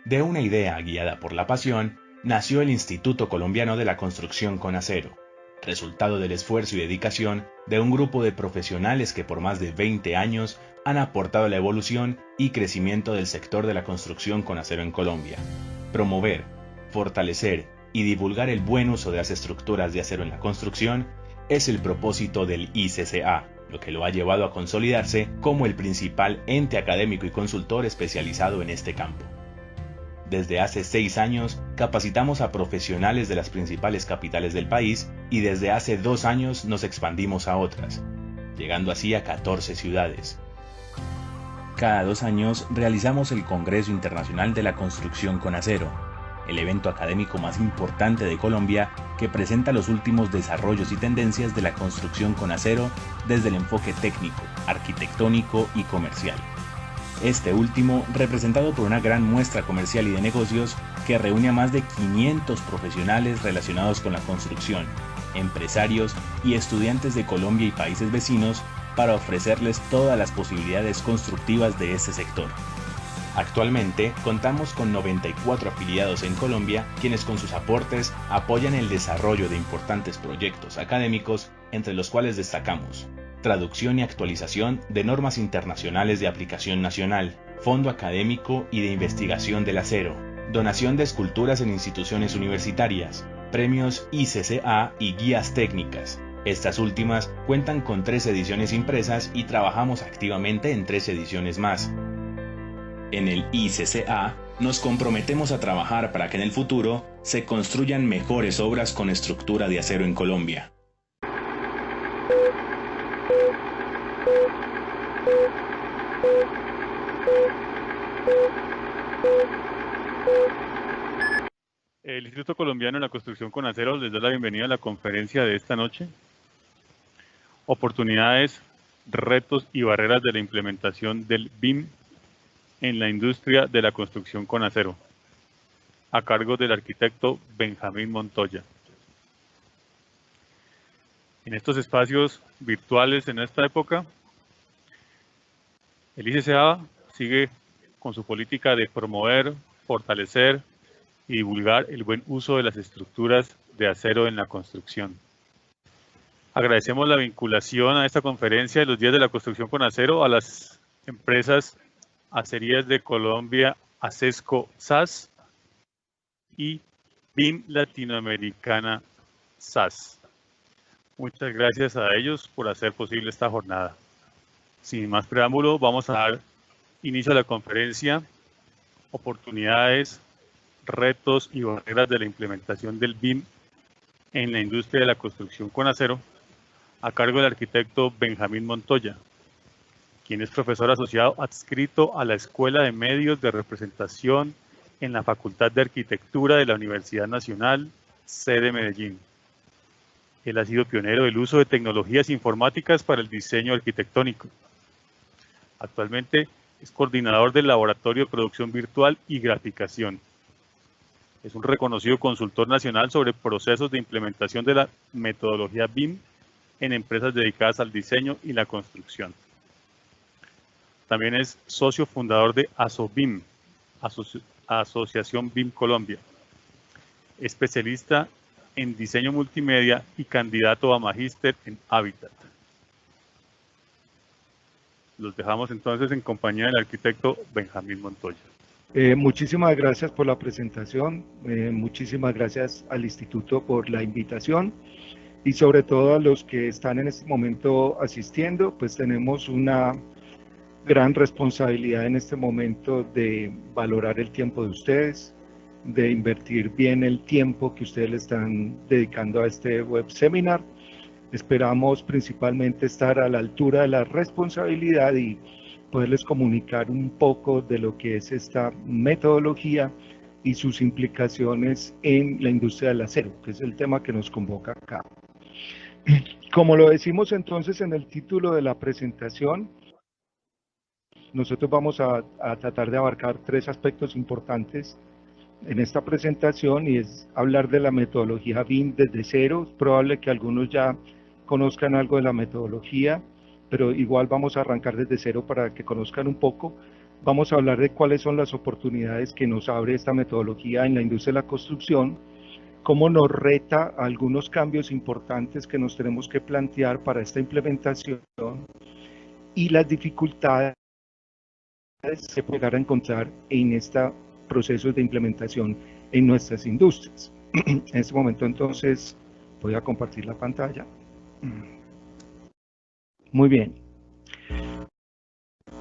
De una idea guiada por la pasión, nació el Instituto Colombiano de la Construcción con Acero, resultado del esfuerzo y dedicación de un grupo de profesionales que por más de 20 años han aportado a la evolución y crecimiento del sector de la construcción con acero en Colombia. Promover, fortalecer y divulgar el buen uso de las estructuras de acero en la construcción es el propósito del ICCA, lo que lo ha llevado a consolidarse como el principal ente académico y consultor especializado en este campo. Desde hace 6 años capacitamos a profesionales de las principales capitales del país y desde hace 2 años nos expandimos a otras, llegando así a 14 ciudades. Cada 2 años realizamos el Congreso Internacional de la Construcción con Acero, el evento académico más importante de Colombia que presenta los últimos desarrollos y tendencias de la construcción con acero desde el enfoque técnico, arquitectónico y comercial. Este último representado por una gran muestra comercial y de negocios que reúne a más de 500 profesionales relacionados con la construcción, empresarios y estudiantes de Colombia y países vecinos para ofrecerles todas las posibilidades constructivas de este sector. Actualmente contamos con 94 afiliados en Colombia, quienes con sus aportes apoyan el desarrollo de importantes proyectos académicos, entre los cuales destacamos traducción y actualización de normas internacionales de aplicación nacional, fondo académico y de investigación del acero, donación de esculturas en instituciones universitarias, premios ICCA y guías técnicas. Estas últimas cuentan con 3 ediciones impresas y trabajamos activamente en 3 ediciones más. En el ICCA nos comprometemos a trabajar para que en el futuro se construyan mejores obras con estructura de acero en Colombia. El Instituto Colombiano de la Construcción con Acero les da la bienvenida a la conferencia de esta noche. Oportunidades, retos y barreras de la implementación del BIM en la industria de la construcción con acero, a cargo del arquitecto Benjamín Montoya. En estos espacios virtuales en esta época, el ICCA sigue con su política de promover, fortalecer y divulgar el buen uso de las estructuras de acero en la construcción. Agradecemos la vinculación a esta conferencia de los días de la construcción con acero a las empresas Acerías de Colombia, ACESCO SAS y BIM Latinoamericana SAS. Muchas gracias a ellos por hacer posible esta jornada. Sin más preámbulo, vamos a dar inicio a la conferencia Oportunidades, retos y barreras de la implementación del BIM en la industria de la construcción con acero, a cargo del arquitecto Benjamín Montoya, quien es profesor asociado adscrito a la Escuela de Medios de Representación en la Facultad de Arquitectura de la Universidad Nacional, sede Medellín. Él ha sido pionero del uso de tecnologías informáticas para el diseño arquitectónico. Actualmente es coordinador del Laboratorio de Producción Virtual y Graficación. Es un reconocido consultor nacional sobre procesos de implementación de la metodología BIM en empresas dedicadas al diseño y la construcción. También es socio fundador de ASOBIM, Asociación BIM Colombia, especialista en diseño multimedia y candidato a magíster en Habitat. Los dejamos entonces en compañía del arquitecto Benjamín Montoya. Muchísimas gracias por la presentación, muchísimas gracias al Instituto por la invitación y sobre todo a los que están en este momento asistiendo, pues tenemos una gran responsabilidad en este momento de valorar el tiempo de ustedes, de invertir bien el tiempo que ustedes le están dedicando a este web seminar. Esperamos principalmente estar a la altura de la responsabilidad y poderles comunicar un poco de lo que es esta metodología y sus implicaciones en la industria del acero, que es el tema que nos convoca acá. Como lo decimos entonces en el título de la presentación, nosotros vamos a tratar de abarcar 3 aspectos importantes en esta presentación y es hablar de la metodología BIM desde cero. Es probable que algunos ya conozcan algo de la metodología, pero igual vamos a arrancar desde cero para que conozcan un poco vamos a hablar de cuáles son las oportunidades que nos abre esta metodología en la industria de la construcción, cómo nos reta algunos cambios importantes que nos tenemos que plantear para esta implementación y las dificultades que se pueden llegar a encontrar en estos procesos de implementación en nuestras industrias. En este momento entonces voy a compartir la pantalla. Muy bien.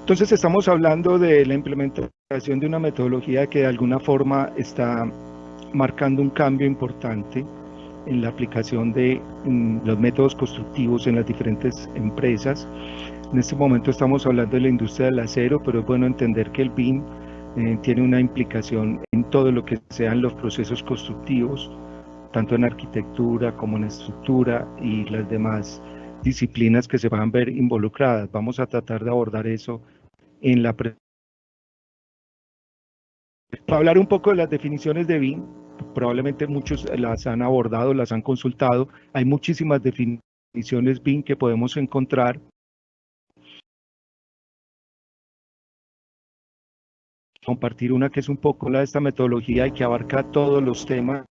Entonces estamos hablando de la implementación de una metodología que de alguna forma está marcando un cambio importante en la aplicación de los métodos constructivos en las diferentes empresas. En este momento estamos hablando de la industria del acero, pero es bueno entender que el BIM tiene una implicación en todo lo que sean los procesos constructivos, tanto en arquitectura como en estructura y las demás disciplinas que se van a ver involucradas. Vamos a tratar de abordar eso en la presentación. Para hablar un poco de las definiciones de BIM, probablemente muchos las han abordado, las han consultado. Hay muchísimas definiciones BIM que podemos encontrar. Compartir una que es un poco la de esta metodología y que abarca todos los temas.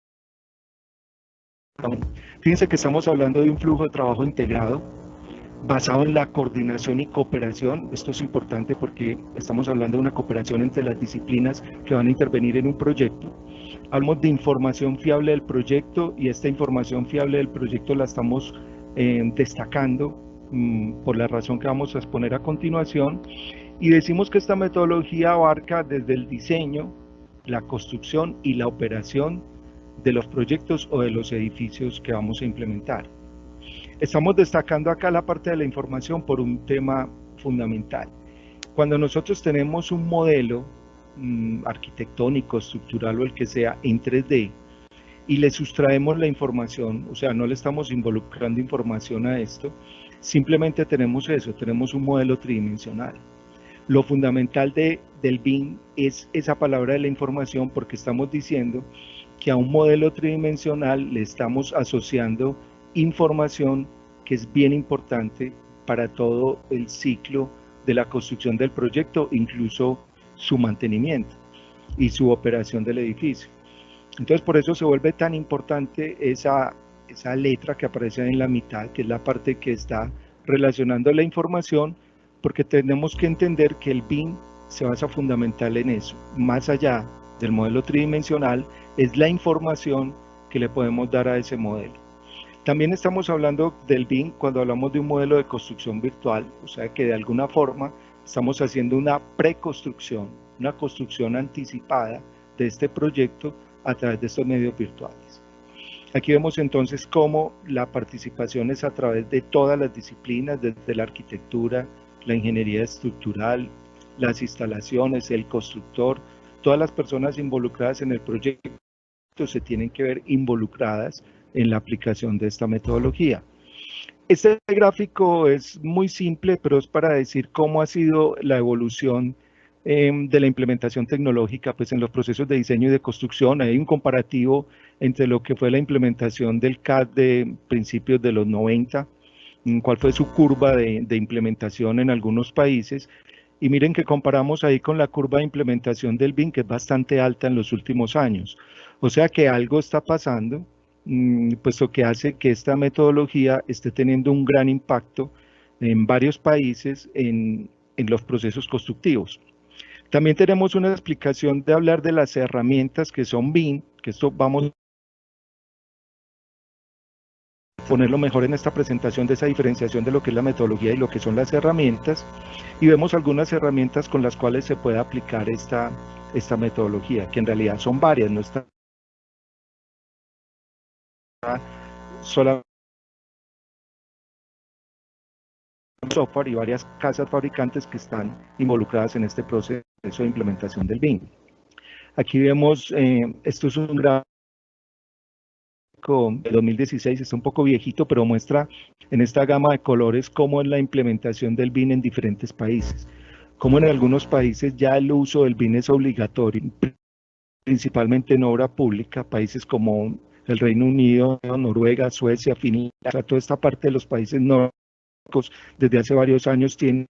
Fíjense que estamos hablando de un flujo de trabajo integrado basado en la coordinación y cooperación. Esto es importante porque estamos hablando de una cooperación entre las disciplinas que van a intervenir en un proyecto. Hablamos de información fiable del proyecto y esta información fiable del proyecto la estamos destacando por la razón que vamos a exponer a continuación. Y decimos que esta metodología abarca desde el diseño, la construcción y la operación de los proyectos o de los edificios que vamos a implementar. Estamos destacando acá la parte de la información por un tema fundamental. Cuando nosotros tenemos un modelo arquitectónico, estructural o el que sea en 3D y le sustraemos la información, o sea, no le estamos involucrando información a esto, simplemente tenemos eso, tenemos un modelo tridimensional. Lo fundamental del BIM es esa palabra de la información porque estamos diciendo que a un modelo tridimensional le estamos asociando información que es bien importante para todo el ciclo de la construcción del proyecto, incluso su mantenimiento y su operación del edificio. Entonces por eso se vuelve tan importante esa letra que aparece en la mitad, que es la parte que está relacionando la información, porque tenemos que entender que el BIM se basa fundamental en eso. Más allá del modelo tridimensional, es la información que le podemos dar a ese modelo. También estamos hablando del BIM cuando hablamos de un modelo de construcción virtual, o sea que de alguna forma estamos haciendo una preconstrucción, una construcción anticipada de este proyecto a través de estos medios virtuales. Aquí vemos entonces cómo la participación es a través de todas las disciplinas, desde la arquitectura, la ingeniería estructural, las instalaciones, el constructor, todas las personas involucradas en el proyecto se tienen que ver involucradas en la aplicación de esta metodología. Este gráfico es muy simple, pero es para decir cómo ha sido la evolución de la implementación tecnológica pues, en los procesos de diseño y de construcción. Hay un comparativo entre lo que fue la implementación del CAD de principios de los 90, cuál fue su curva de implementación en algunos países, y miren que comparamos ahí con la curva de implementación del BIM, que es bastante alta en los últimos años. O sea que algo está pasando, puesto que hace que esta metodología esté teniendo un gran impacto en varios países en los procesos constructivos. También tenemos una explicación de hablar de las herramientas que son BIM, que esto vamos ponerlo mejor en esta presentación de esa diferenciación de lo que es la metodología y lo que son las herramientas, y vemos algunas herramientas con las cuales se puede aplicar esta metodología, que en realidad son varias, no está solamente software y varias casas fabricantes que están involucradas en este proceso de implementación del BIM. Aquí vemos, esto es un gráfico de 2016, está un poco viejito, pero muestra en esta gama de colores cómo es la implementación del BIM en diferentes países. Como en algunos países ya el uso del BIM es obligatorio, principalmente en obra pública, países como el Reino Unido, Noruega, Suecia, Finlandia, o sea, toda esta parte de los países nórdicos desde hace varios años tienen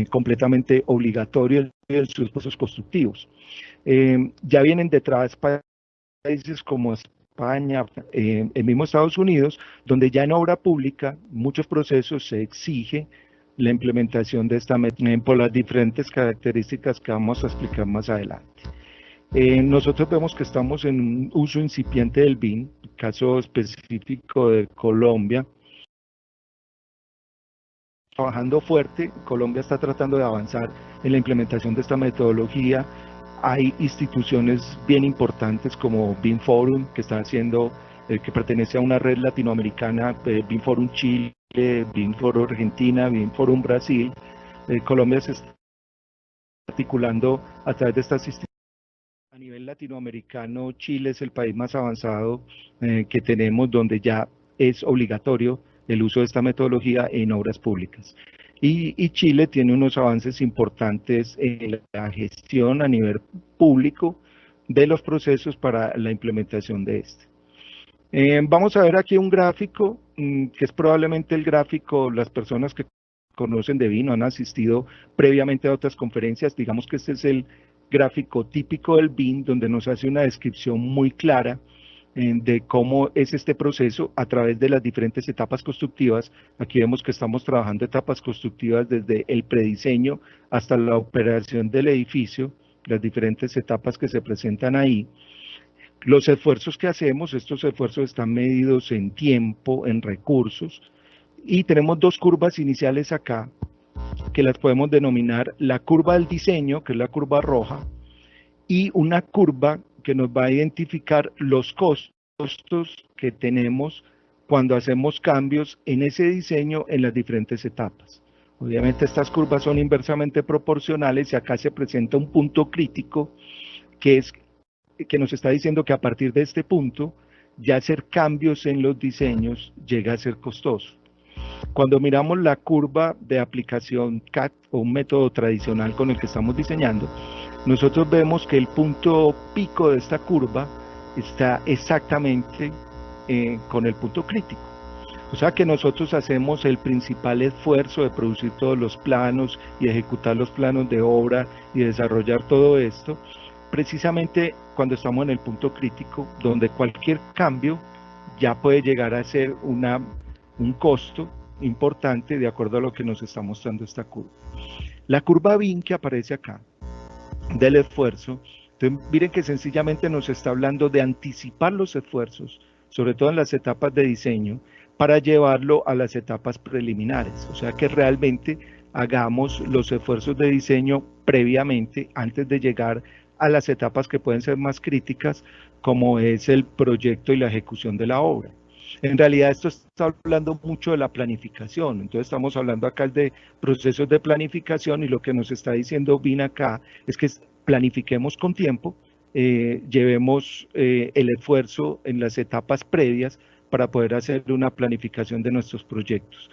completamente obligatorios en sus procesos constructivos. Ya vienen detrás países como España, el mismo Estados Unidos, donde ya en obra pública muchos procesos se exige la implementación de esta método por las diferentes características que vamos a explicar más adelante. Nosotros vemos que estamos en un uso incipiente del BIM, caso específico de Colombia, trabajando fuerte. Colombia está tratando de avanzar en la implementación de esta metodología. Hay instituciones bien importantes como BIM Forum, que está haciendo, que pertenece a una red latinoamericana, BIM Forum Chile, BIM Forum Argentina, BIM Forum Brasil. Colombia se está articulando a través de estas instituciones. A nivel latinoamericano, Chile es el país más avanzado que tenemos, donde ya es obligatorio el uso de esta metodología en obras públicas. Y Chile tiene unos avances importantes en la gestión a nivel público de los procesos para la implementación de este. Vamos a ver aquí un gráfico, que es probablemente el gráfico, las personas que conocen de BIM, han asistido previamente a otras conferencias, digamos que este es el gráfico típico del BIM, donde nos hace una descripción muy clara de cómo es este proceso a través de las diferentes etapas constructivas. Aquí vemos que estamos trabajando etapas constructivas desde el prediseño hasta la operación del edificio, las diferentes etapas que se presentan ahí. Los esfuerzos que hacemos, estos esfuerzos están medidos en tiempo, en recursos, y tenemos dos curvas iniciales acá, que las podemos denominar la curva del diseño, que es la curva roja, y una curva que nos va a identificar los costos que tenemos cuando hacemos cambios en ese diseño en las diferentes etapas. Obviamente estas curvas son inversamente proporcionales y acá se presenta un punto crítico que nos está diciendo que a partir de este punto ya hacer cambios en los diseños llega a ser costoso. Cuando miramos la curva de aplicación CAD o un método tradicional con el que estamos diseñando, nosotros vemos que el punto pico de esta curva está exactamente con el punto crítico. O sea que nosotros hacemos el principal esfuerzo de producir todos los planos y ejecutar los planos de obra y desarrollar todo esto, precisamente cuando estamos en el punto crítico, donde cualquier cambio ya puede llegar a ser un costo importante de acuerdo a lo que nos está mostrando esta curva. La curva BIM que aparece acá, del esfuerzo, entonces miren que sencillamente nos está hablando de anticipar los esfuerzos, sobre todo en las etapas de diseño, para llevarlo a las etapas preliminares, o sea que realmente hagamos los esfuerzos de diseño previamente, antes de llegar a las etapas que pueden ser más críticas, como es el proyecto y la ejecución de la obra. En realidad esto está hablando mucho de la planificación, entonces estamos hablando acá de procesos de planificación, y lo que nos está diciendo BIM acá es que planifiquemos con tiempo, llevemos el esfuerzo en las etapas previas para poder hacer una planificación de nuestros proyectos.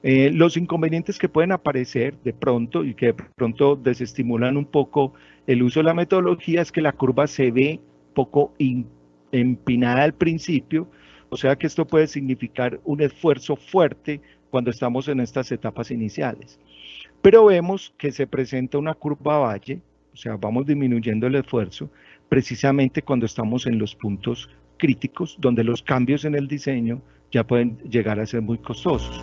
Los inconvenientes que pueden aparecer de pronto y que de pronto desestimulan un poco el uso de la metodología es que la curva se ve poco empinada al principio, o sea que esto puede significar un esfuerzo fuerte cuando estamos en estas etapas iniciales. Pero vemos que se presenta una curva valle, o sea, vamos disminuyendo el esfuerzo, precisamente cuando estamos en los puntos críticos, donde los cambios en el diseño ya pueden llegar a ser muy costosos.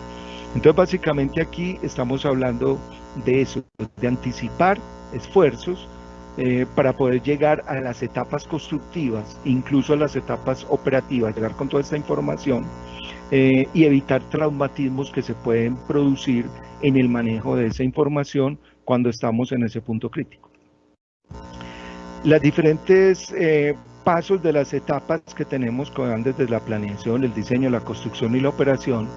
Entonces, básicamente aquí estamos hablando de eso, de anticipar esfuerzos para poder llegar a las etapas constructivas, incluso a las etapas operativas, llegar con toda esta información y evitar traumatismos que se pueden producir en el manejo de esa información cuando estamos en ese punto crítico. Las diferentes pasos de las etapas que tenemos que van desde la planeación, el diseño, la construcción y la operación.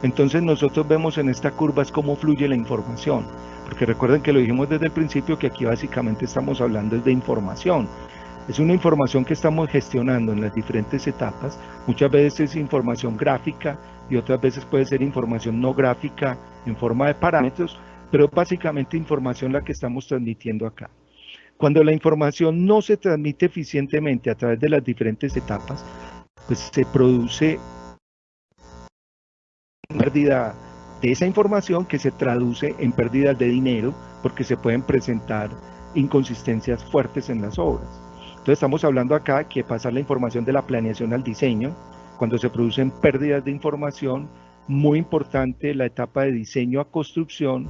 Entonces nosotros vemos en esta curva es cómo fluye la información, porque recuerden que lo dijimos desde el principio que aquí básicamente estamos hablando de información. Es una información que estamos gestionando en las diferentes etapas, muchas veces es información gráfica y otras veces puede ser información no gráfica en forma de parámetros, pero básicamente información la que estamos transmitiendo acá. Cuando la información no se transmite eficientemente a través de las diferentes etapas, pues se produce una pérdida de esa información que se traduce en pérdidas de dinero porque se pueden presentar inconsistencias fuertes en las obras. Entonces estamos hablando acá que pasar la información de la planeación al diseño, cuando se producen pérdidas de información, muy importante la etapa de diseño a construcción,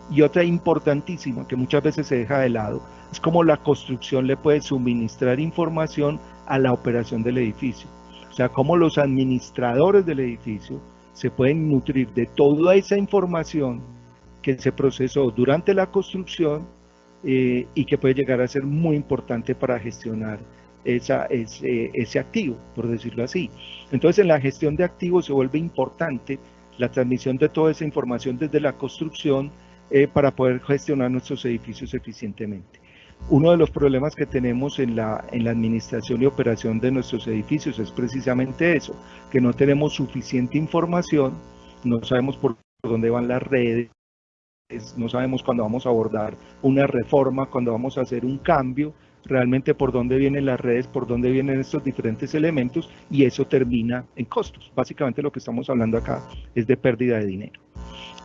y otra importantísima que muchas veces se deja de lado, es cómo la construcción le puede suministrar información a la operación del edificio. O sea, cómo los administradores del edificio se pueden nutrir de toda esa información que se procesó durante la construcción y que puede llegar a ser muy importante para gestionar ese activo, por decirlo así. Entonces, en la gestión de activos se vuelve importante la transmisión de toda esa información desde la construcción para poder gestionar nuestros edificios eficientemente. Uno de los problemas que tenemos en la administración y operación de nuestros edificios es precisamente eso, que no tenemos suficiente información, no sabemos por dónde van las redes, no sabemos cuándo vamos a abordar una reforma, cuándo vamos a hacer un cambio, realmente por dónde vienen las redes, por dónde vienen estos diferentes elementos, y eso termina en costos. Básicamente lo que estamos hablando acá es de pérdida de dinero.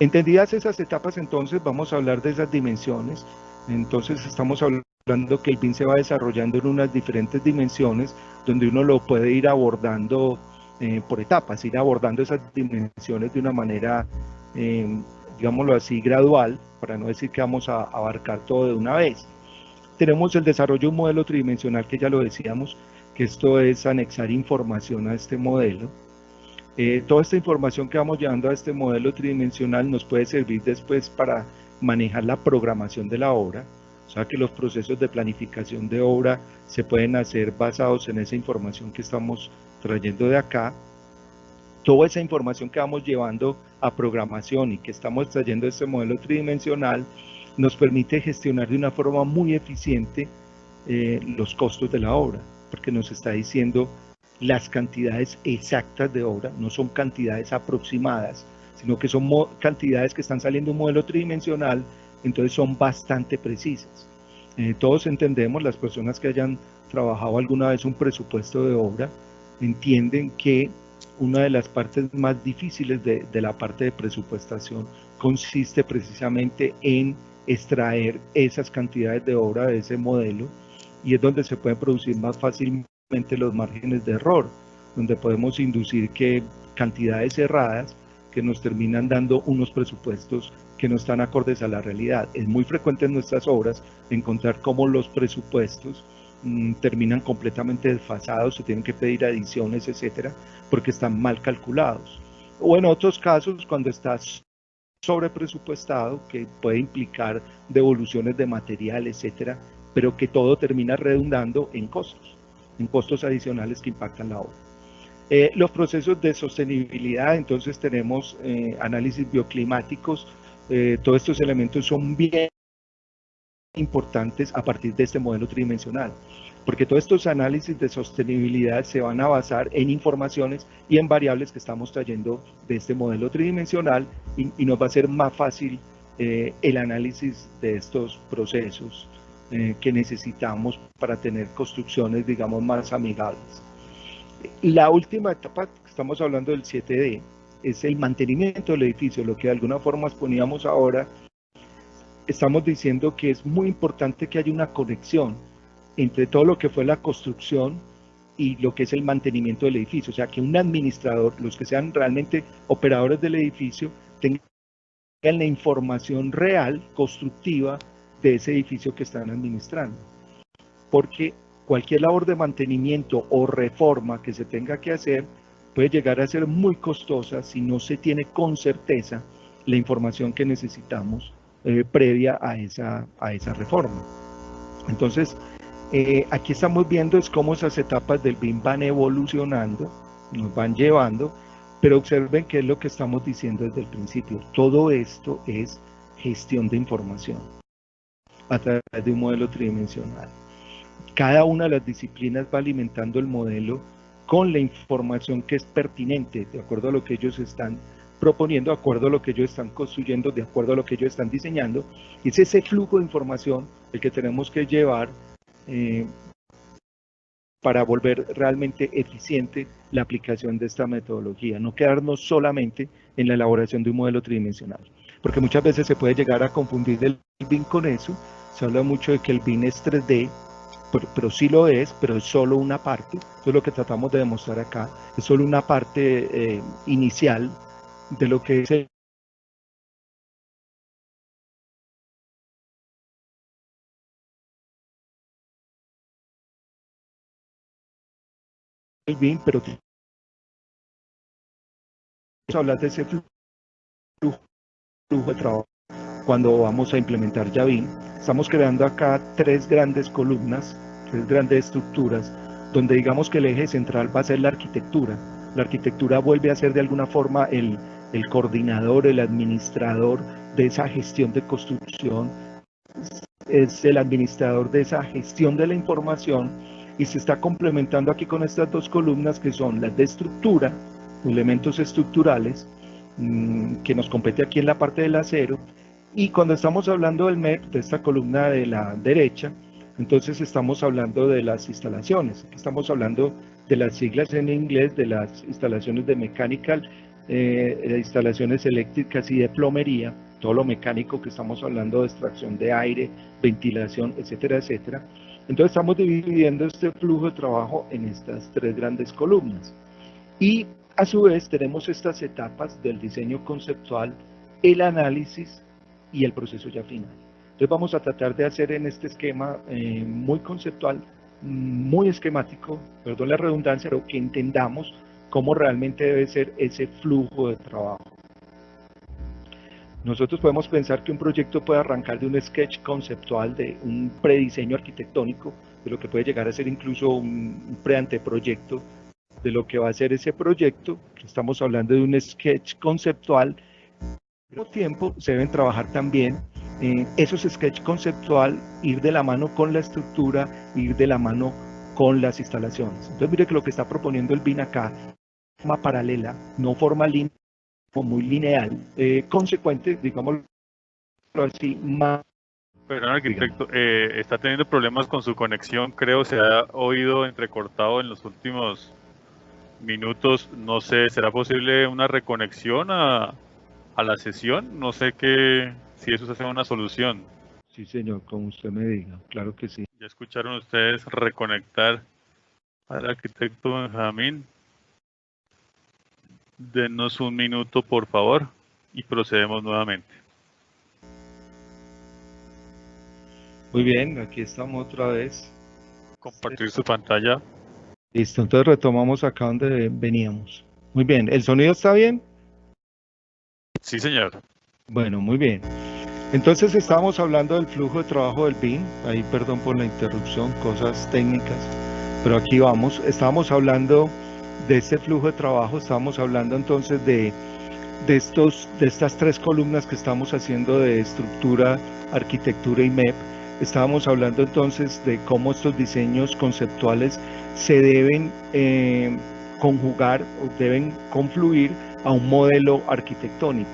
Entendidas esas etapas, entonces vamos a hablar de esas dimensiones. Entonces estamos hablando que el BIM se va desarrollando en unas diferentes dimensiones, donde uno lo puede ir abordando por etapas, ir abordando esas dimensiones de una manera, digámoslo así, gradual, para no decir que vamos a abarcar todo de una vez. Tenemos el desarrollo de un modelo tridimensional, que ya lo decíamos, que esto es anexar información a este modelo. Toda esta información que vamos llevando a este modelo tridimensional nos puede servir después para manejar la programación de la obra, o sea que los procesos de planificación de obra se pueden hacer basados en esa información que estamos trayendo de acá. Toda esa información que vamos llevando a programación y que estamos trayendo de este modelo tridimensional nos permite gestionar de una forma muy eficiente los costos de la obra, porque nos está diciendo las cantidades exactas de obra, no son cantidades aproximadas, sino que son cantidades que están saliendo de un modelo tridimensional, entonces son bastante precisas. Todos entendemos, las personas que hayan trabajado alguna vez un presupuesto de obra, entienden que una de las partes más difíciles de la parte de presupuestación consiste precisamente en extraer esas cantidades de obra de ese modelo, y es donde se pueden producir más fácilmente los márgenes de error, donde podemos inducir que cantidades erradas que nos terminan dando unos presupuestos que no están acordes a la realidad. Es muy frecuente en nuestras obras encontrar cómo los presupuestos terminan completamente desfasados, se tienen que pedir adiciones, etcétera, porque están mal calculados. O en otros casos, cuando estás sobrepresupuestado, que puede implicar devoluciones de material, etcétera, pero que todo termina redundando en costos adicionales que impactan la obra. Los procesos de sostenibilidad, entonces tenemos análisis bioclimáticos, todos estos elementos son bien importantes a partir de este modelo tridimensional, porque todos estos análisis de sostenibilidad se van a basar en informaciones y en variables que estamos trayendo de este modelo tridimensional, y nos va a ser más fácil el análisis de estos procesos que necesitamos para tener construcciones, digamos, más amigables. La última etapa, estamos hablando del 7D, es el mantenimiento del edificio, lo que de alguna forma exponíamos ahora. Estamos diciendo que es muy importante que haya una conexión entre todo lo que fue la construcción y lo que es el mantenimiento del edificio, o sea, que un administrador, los que sean realmente operadores del edificio, tengan la información real, constructiva, de ese edificio que están administrando, porque cualquier labor de mantenimiento o reforma que se tenga que hacer puede llegar a ser muy costosa si no se tiene con certeza la información que necesitamos previa a esa reforma. Entonces, aquí estamos viendo es cómo esas etapas del BIM van evolucionando, nos van llevando, pero observen qué es lo que estamos diciendo desde el principio. Todo esto es gestión de información a través de un modelo tridimensional. Cada una de las disciplinas va alimentando el modelo con la información que es pertinente, de acuerdo a lo que ellos están proponiendo, de acuerdo a lo que ellos están construyendo, de acuerdo a lo que ellos están diseñando. Y es ese flujo de información el que tenemos que llevar para volver realmente eficiente la aplicación de esta metodología, no quedarnos solamente en la elaboración de un modelo tridimensional, porque muchas veces se puede llegar a confundir el BIM con eso. Se habla mucho de que el BIM es 3D, pero sí lo es, pero es solo una parte. Eso es lo que tratamos de demostrar acá, es solo una parte inicial de lo que es el BIM, pero hablar de ese flujo de trabajo cuando vamos a implementar ya BIM. Estamos creando acá tres grandes columnas, tres grandes estructuras, donde digamos que el eje central va a ser la arquitectura. La arquitectura vuelve a ser de alguna forma el coordinador, el administrador de esa gestión de construcción, es el administrador de esa gestión de la información, y se está complementando aquí con estas dos columnas que son las de estructura, elementos estructurales, que nos compete aquí en la parte del acero. Y cuando estamos hablando del MEP, de esta columna de la derecha, entonces estamos hablando de las instalaciones. Aquí estamos hablando de las siglas en inglés, de las instalaciones de mechanical, de instalaciones eléctricas y de plomería, todo lo mecánico que estamos hablando de extracción de aire, ventilación, etcétera, etcétera. Entonces estamos dividiendo este flujo de trabajo en estas tres grandes columnas. Y a su vez tenemos estas etapas del diseño conceptual, el análisis y el proceso ya final. Entonces vamos a tratar de hacer en este esquema muy conceptual, muy esquemático, perdón la redundancia, pero que entendamos cómo realmente debe ser ese flujo de trabajo. Nosotros podemos pensar que un proyecto puede arrancar de un sketch conceptual, de un prediseño arquitectónico, de lo que puede llegar a ser incluso un preanteproyecto de lo que va a ser ese proyecto. Estamos hablando de un sketch conceptual. Al mismo tiempo se deben trabajar también esos sketch conceptual, ir de la mano con la estructura, ir de la mano con las instalaciones. Entonces mire que lo que está proponiendo el BIM acá, forma paralela, no forma lineal, muy lineal, consecuente, digámoslo así, más. Perdón, arquitecto, está teniendo problemas con su conexión, creo, se ha oído entrecortado en los últimos minutos. No sé, ¿será posible una reconexión a la sesión? No sé si eso sea una solución. Sí, señor, como usted me diga, claro que sí. ¿Ya escucharon ustedes reconectar al arquitecto Benjamín? Denos un minuto, por favor, y procedemos nuevamente. Muy bien, aquí estamos otra vez. Compartir su pantalla. Listo, entonces retomamos acá donde veníamos. Muy bien, ¿el sonido está bien? Sí, señor. Bueno, muy bien. Entonces estábamos hablando del flujo de trabajo del BIM, ahí perdón por la interrupción, cosas técnicas, pero aquí vamos. Estábamos hablando de este flujo de trabajo, estábamos hablando entonces de estas tres columnas que estamos haciendo de estructura, arquitectura y MEP. Estábamos hablando entonces de cómo estos diseños conceptuales se deben conjugar o deben confluir a un modelo arquitectónico.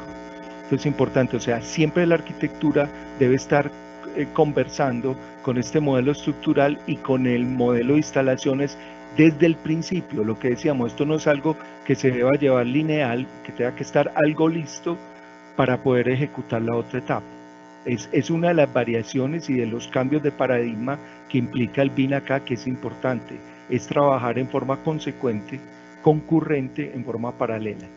Esto es importante, o sea, siempre la arquitectura debe estar conversando con este modelo estructural y con el modelo de instalaciones desde el principio. Lo que decíamos, esto no es algo que se deba llevar lineal, que tenga que estar algo listo para poder ejecutar la otra etapa. Es una de las variaciones y de los cambios de paradigma que implica el BIM acá, que es importante, es trabajar en forma consecuente, concurrente, en forma paralela.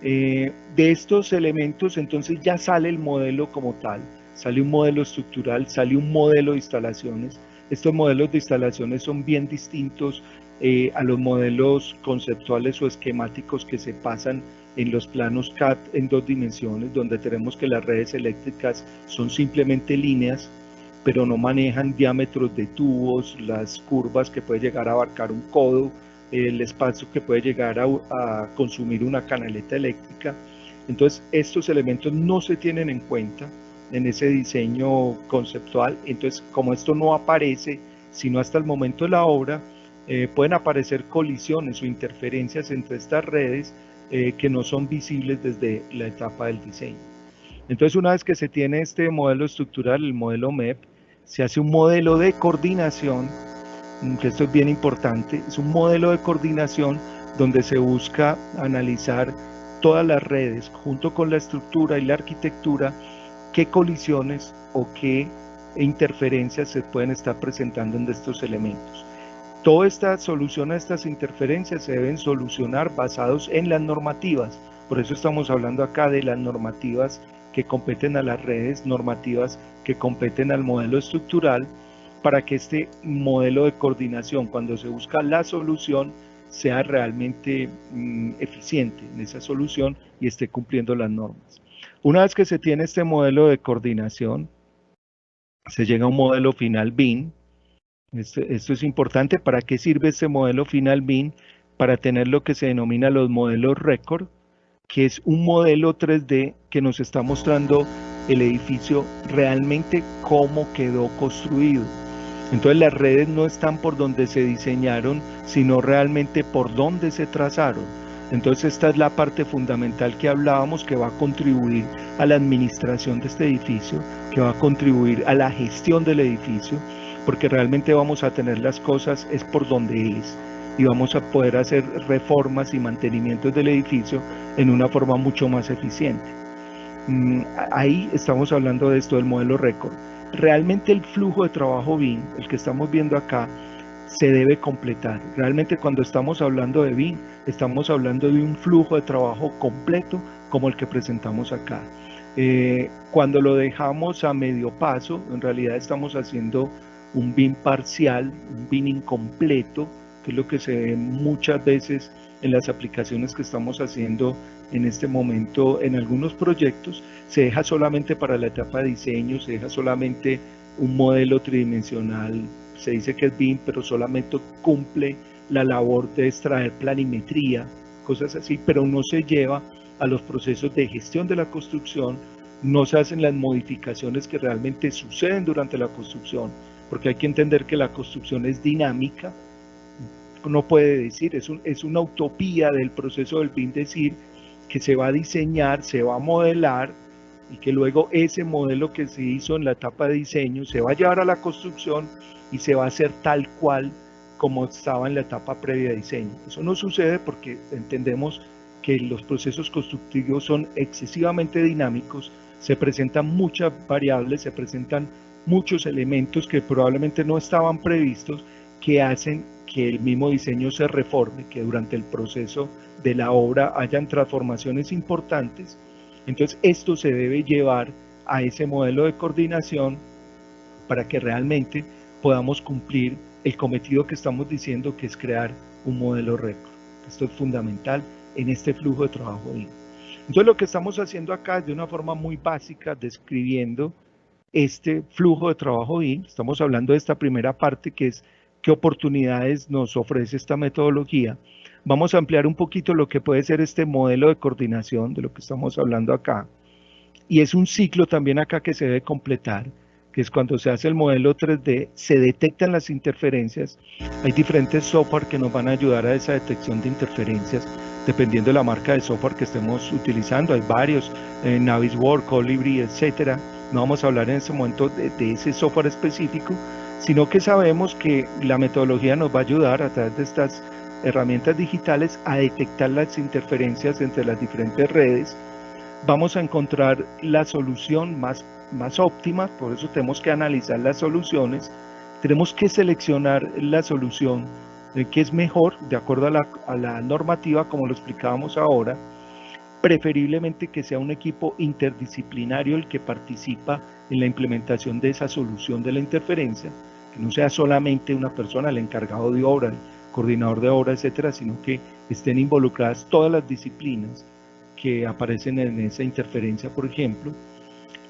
De estos elementos entonces ya sale el modelo como tal, sale un modelo estructural, sale un modelo de instalaciones. Estos modelos de instalaciones son bien distintos a los modelos conceptuales o esquemáticos que se pasan en los planos CAD en 2 dimensiones, donde tenemos que las redes eléctricas son simplemente líneas, pero no manejan diámetros de tubos, las curvas que puede llegar a abarcar un codo, el espacio que puede llegar a consumir una canaleta eléctrica. Entonces estos elementos no se tienen en cuenta en ese diseño conceptual. Entonces, como esto no aparece sino hasta el momento de la obra, pueden aparecer colisiones o interferencias entre estas redes que no son visibles desde la etapa del diseño. Entonces, una vez que se tiene este modelo estructural, el modelo MEP, se hace un modelo de coordinación que esto es bien importante, es un modelo de coordinación donde se busca analizar todas las redes junto con la estructura y la arquitectura, qué colisiones o qué interferencias se pueden estar presentando en estos elementos. Toda esta solución a estas interferencias se deben solucionar basados en las normativas. Por eso estamos hablando acá de las normativas que competen a las redes, normativas que competen al modelo estructural, para que este modelo de coordinación, cuando se busca la solución, sea realmente eficiente en esa solución y esté cumpliendo las normas. Una vez que se tiene este modelo de coordinación, se llega a un modelo final BIM. Esto es importante. ¿Para qué sirve este modelo final BIM? Para tener lo que se denomina los modelos récord, que es un modelo 3D que nos está mostrando el edificio realmente cómo quedó construido. Entonces las redes no están por donde se diseñaron, sino realmente por donde se trazaron. Entonces esta es la parte fundamental que hablábamos, que va a contribuir a la administración de este edificio, que va a contribuir a la gestión del edificio, porque realmente vamos a tener las cosas es por donde es, y vamos a poder hacer reformas y mantenimientos del edificio en una forma mucho más eficiente. Ahí estamos hablando de esto del modelo récord. Realmente el flujo de trabajo BIM, el que estamos viendo acá, se debe completar. Realmente cuando estamos hablando de BIM, estamos hablando de un flujo de trabajo completo como el que presentamos acá. Cuando lo dejamos a medio paso, en realidad estamos haciendo un BIM parcial, un BIM incompleto, que es lo que se ve muchas veces en las aplicaciones que estamos haciendo en este momento en algunos proyectos. Se deja solamente para la etapa de diseño, se deja solamente un modelo tridimensional, se dice que es BIM, pero solamente cumple la labor de extraer planimetría, cosas así, pero no se lleva a los procesos de gestión de la construcción, no se hacen las modificaciones que realmente suceden durante la construcción, porque hay que entender que la construcción es dinámica. No puede decir, es una utopía del proceso del BIM decir que se va a diseñar, se va a modelar y que luego ese modelo que se hizo en la etapa de diseño se va a llevar a la construcción y se va a hacer tal cual como estaba en la etapa previa de diseño. Eso no sucede porque entendemos que los procesos constructivos son excesivamente dinámicos, se presentan muchas variables, se presentan muchos elementos que probablemente no estaban previstos, que hacen que el mismo diseño se reforme, que durante el proceso de la obra hayan transformaciones importantes. Entonces esto se debe llevar a ese modelo de coordinación para que realmente podamos cumplir el cometido que estamos diciendo, que es crear un modelo récord. Esto es fundamental en este flujo de trabajo BIM. Entonces lo que estamos haciendo acá es de una forma muy básica, describiendo este flujo de trabajo BIM. Estamos hablando de esta primera parte, que es qué oportunidades nos ofrece esta metodología. Vamos a ampliar un poquito lo que puede ser este modelo de coordinación, de lo que estamos hablando acá. Y es un ciclo también acá que se debe completar, que es cuando se hace el modelo 3D, se detectan las interferencias. Hay diferentes software que nos van a ayudar a esa detección de interferencias, dependiendo de la marca de software que estemos utilizando. Hay varios, Navisworks, Colibri, etcétera. No vamos a hablar en este momento de ese software específico, sino que sabemos que la metodología nos va a ayudar a través de estas herramientas digitales a detectar las interferencias entre las diferentes redes. Vamos a encontrar la solución más óptima, por eso tenemos que analizar las soluciones, tenemos que seleccionar la solución que es mejor de acuerdo a la normativa, como lo explicábamos ahora, preferiblemente que sea un equipo interdisciplinario el que participa en la implementación de esa solución de la interferencia, que no sea solamente una persona, el encargado de obra, el coordinador de obra, etcétera, sino que estén involucradas todas las disciplinas que aparecen en esa interferencia, por ejemplo.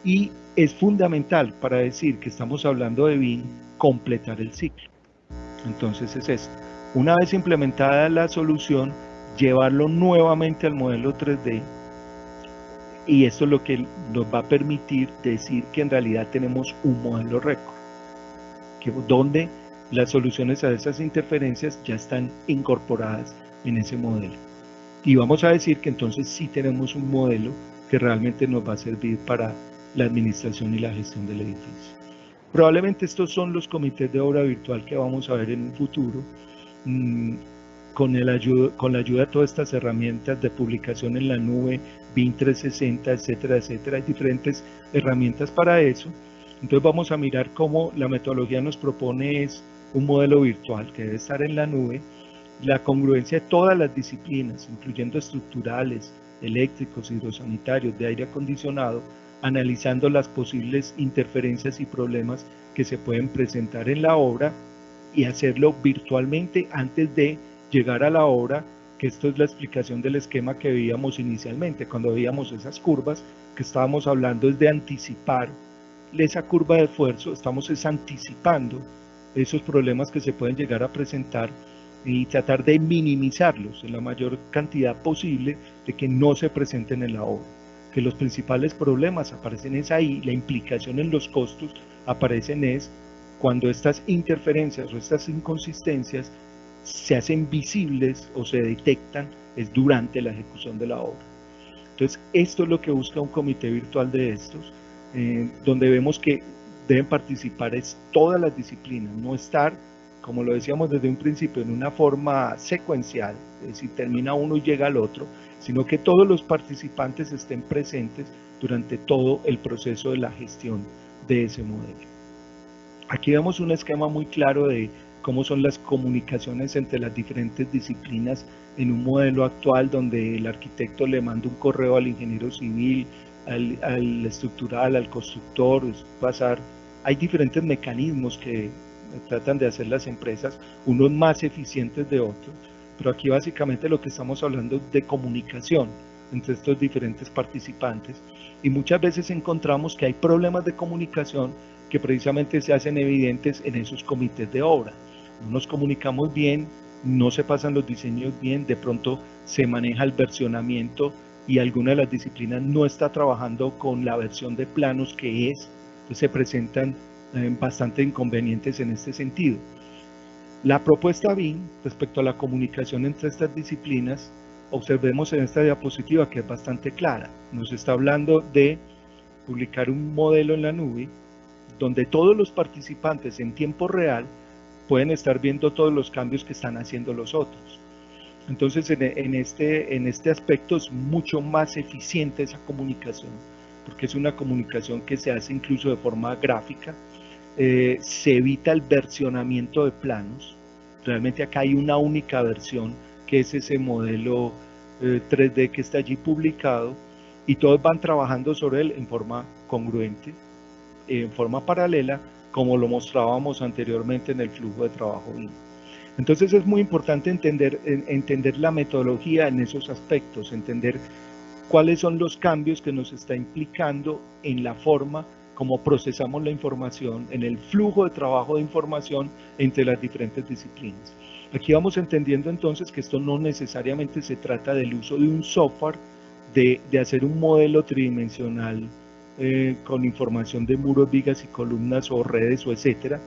Y es fundamental para decir que estamos hablando de BIM, completar el ciclo. Entonces es esto. Una vez implementada la solución, llevarlo nuevamente al modelo 3D, y esto es lo que nos va a permitir decir que en realidad tenemos un modelo récord, donde las soluciones a esas interferencias ya están incorporadas en ese modelo. Y vamos a decir que entonces sí tenemos un modelo que realmente nos va a servir para la administración y la gestión del edificio. Probablemente estos son los comités de obra virtual que vamos a ver en un futuro, con la ayuda de todas estas herramientas de publicación en la nube, BIM 360, etcétera, etcétera. Hay diferentes herramientas para eso. Entonces vamos a mirar cómo la metodología nos propone es un modelo virtual que debe estar en la nube, la congruencia de todas las disciplinas, incluyendo estructurales, eléctricos, hidrosanitarios, de aire acondicionado, analizando las posibles interferencias y problemas que se pueden presentar en la obra y hacerlo virtualmente antes de llegar a la obra, que esto es la explicación del esquema que veíamos inicialmente, cuando veíamos esas curvas que estábamos hablando es de anticipar esa curva de esfuerzo, estamos anticipando esos problemas que se pueden llegar a presentar y tratar de minimizarlos en la mayor cantidad posible de que no se presenten en la obra. Que los principales problemas aparecen es ahí, la implicación en los costos aparecen es cuando estas interferencias o estas inconsistencias se hacen visibles o se detectan es durante la ejecución de la obra. Entonces esto es lo que busca un comité virtual de estos, donde vemos que deben participar es todas las disciplinas, no estar, como lo decíamos desde un principio, en una forma secuencial, es decir, termina uno y llega al otro, sino que todos los participantes estén presentes durante todo el proceso de la gestión de ese modelo. Aquí vemos un esquema muy claro de cómo son las comunicaciones entre las diferentes disciplinas en un modelo actual donde el arquitecto le manda un correo al ingeniero civil, al estructural, al constructor, hay diferentes mecanismos que tratan de hacer las empresas, unos más eficientes de otros, pero aquí básicamente lo que estamos hablando es de comunicación entre estos diferentes participantes y muchas veces encontramos que hay problemas de comunicación que precisamente se hacen evidentes en esos comités de obra. No nos comunicamos bien, no se pasan los diseños bien, de pronto se maneja el versionamiento y alguna de las disciplinas no está trabajando con la versión de planos que es, entonces se presentan bastante inconvenientes en este sentido. La propuesta BIM respecto a la comunicación entre estas disciplinas, observemos en esta diapositiva que es bastante clara, nos está hablando de publicar un modelo en la nube donde todos los participantes en tiempo real pueden estar viendo todos los cambios que están haciendo los otros. Entonces en este aspecto es mucho más eficiente esa comunicación, porque es una comunicación que se hace incluso de forma gráfica, se evita el versionamiento de planos, realmente acá hay una única versión que es ese modelo 3D que está allí publicado y todos van trabajando sobre él en forma congruente, en forma paralela, como lo mostrábamos anteriormente en el flujo de trabajo BIM. Entonces es muy importante entender la metodología en esos aspectos, entender cuáles son los cambios que nos está implicando en la forma como procesamos la información, en el flujo de trabajo de información entre las diferentes disciplinas. Aquí vamos entendiendo entonces que esto no necesariamente se trata del uso de un software, de hacer un modelo tridimensional con información de muros, vigas y columnas o redes o etcétera,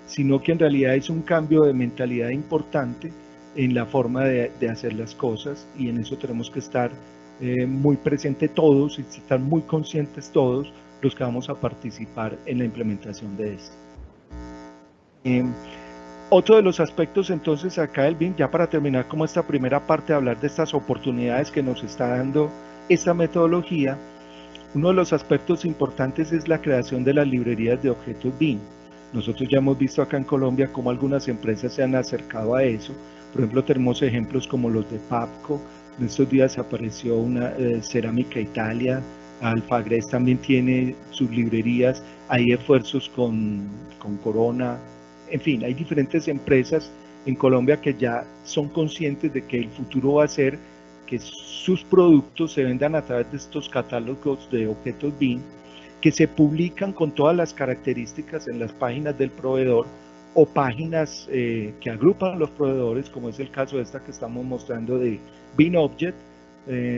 sino que en realidad es un cambio de mentalidad importante en la forma de hacer las cosas y en eso tenemos que estar muy presentes todos y estar muy conscientes todos los que vamos a participar en la implementación de esto. Otro de los aspectos entonces acá del BIM, ya para terminar como esta primera parte de hablar de estas oportunidades que nos está dando esta metodología, uno de los aspectos importantes es la creación de las librerías de objetos BIM. Nosotros ya hemos visto acá en Colombia cómo algunas empresas se han acercado a eso. Por ejemplo, tenemos ejemplos como los de Papco. En estos días apareció una Cerámica Italia, Alfagres también tiene sus librerías, hay esfuerzos con Corona, en fin, hay diferentes empresas en Colombia que ya son conscientes de que el futuro va a ser que sus productos se vendan a través de estos catálogos de objetos BIM, que se publican con todas las características en las páginas del proveedor o páginas que agrupan los proveedores, como es el caso de esta que estamos mostrando de BIM Object,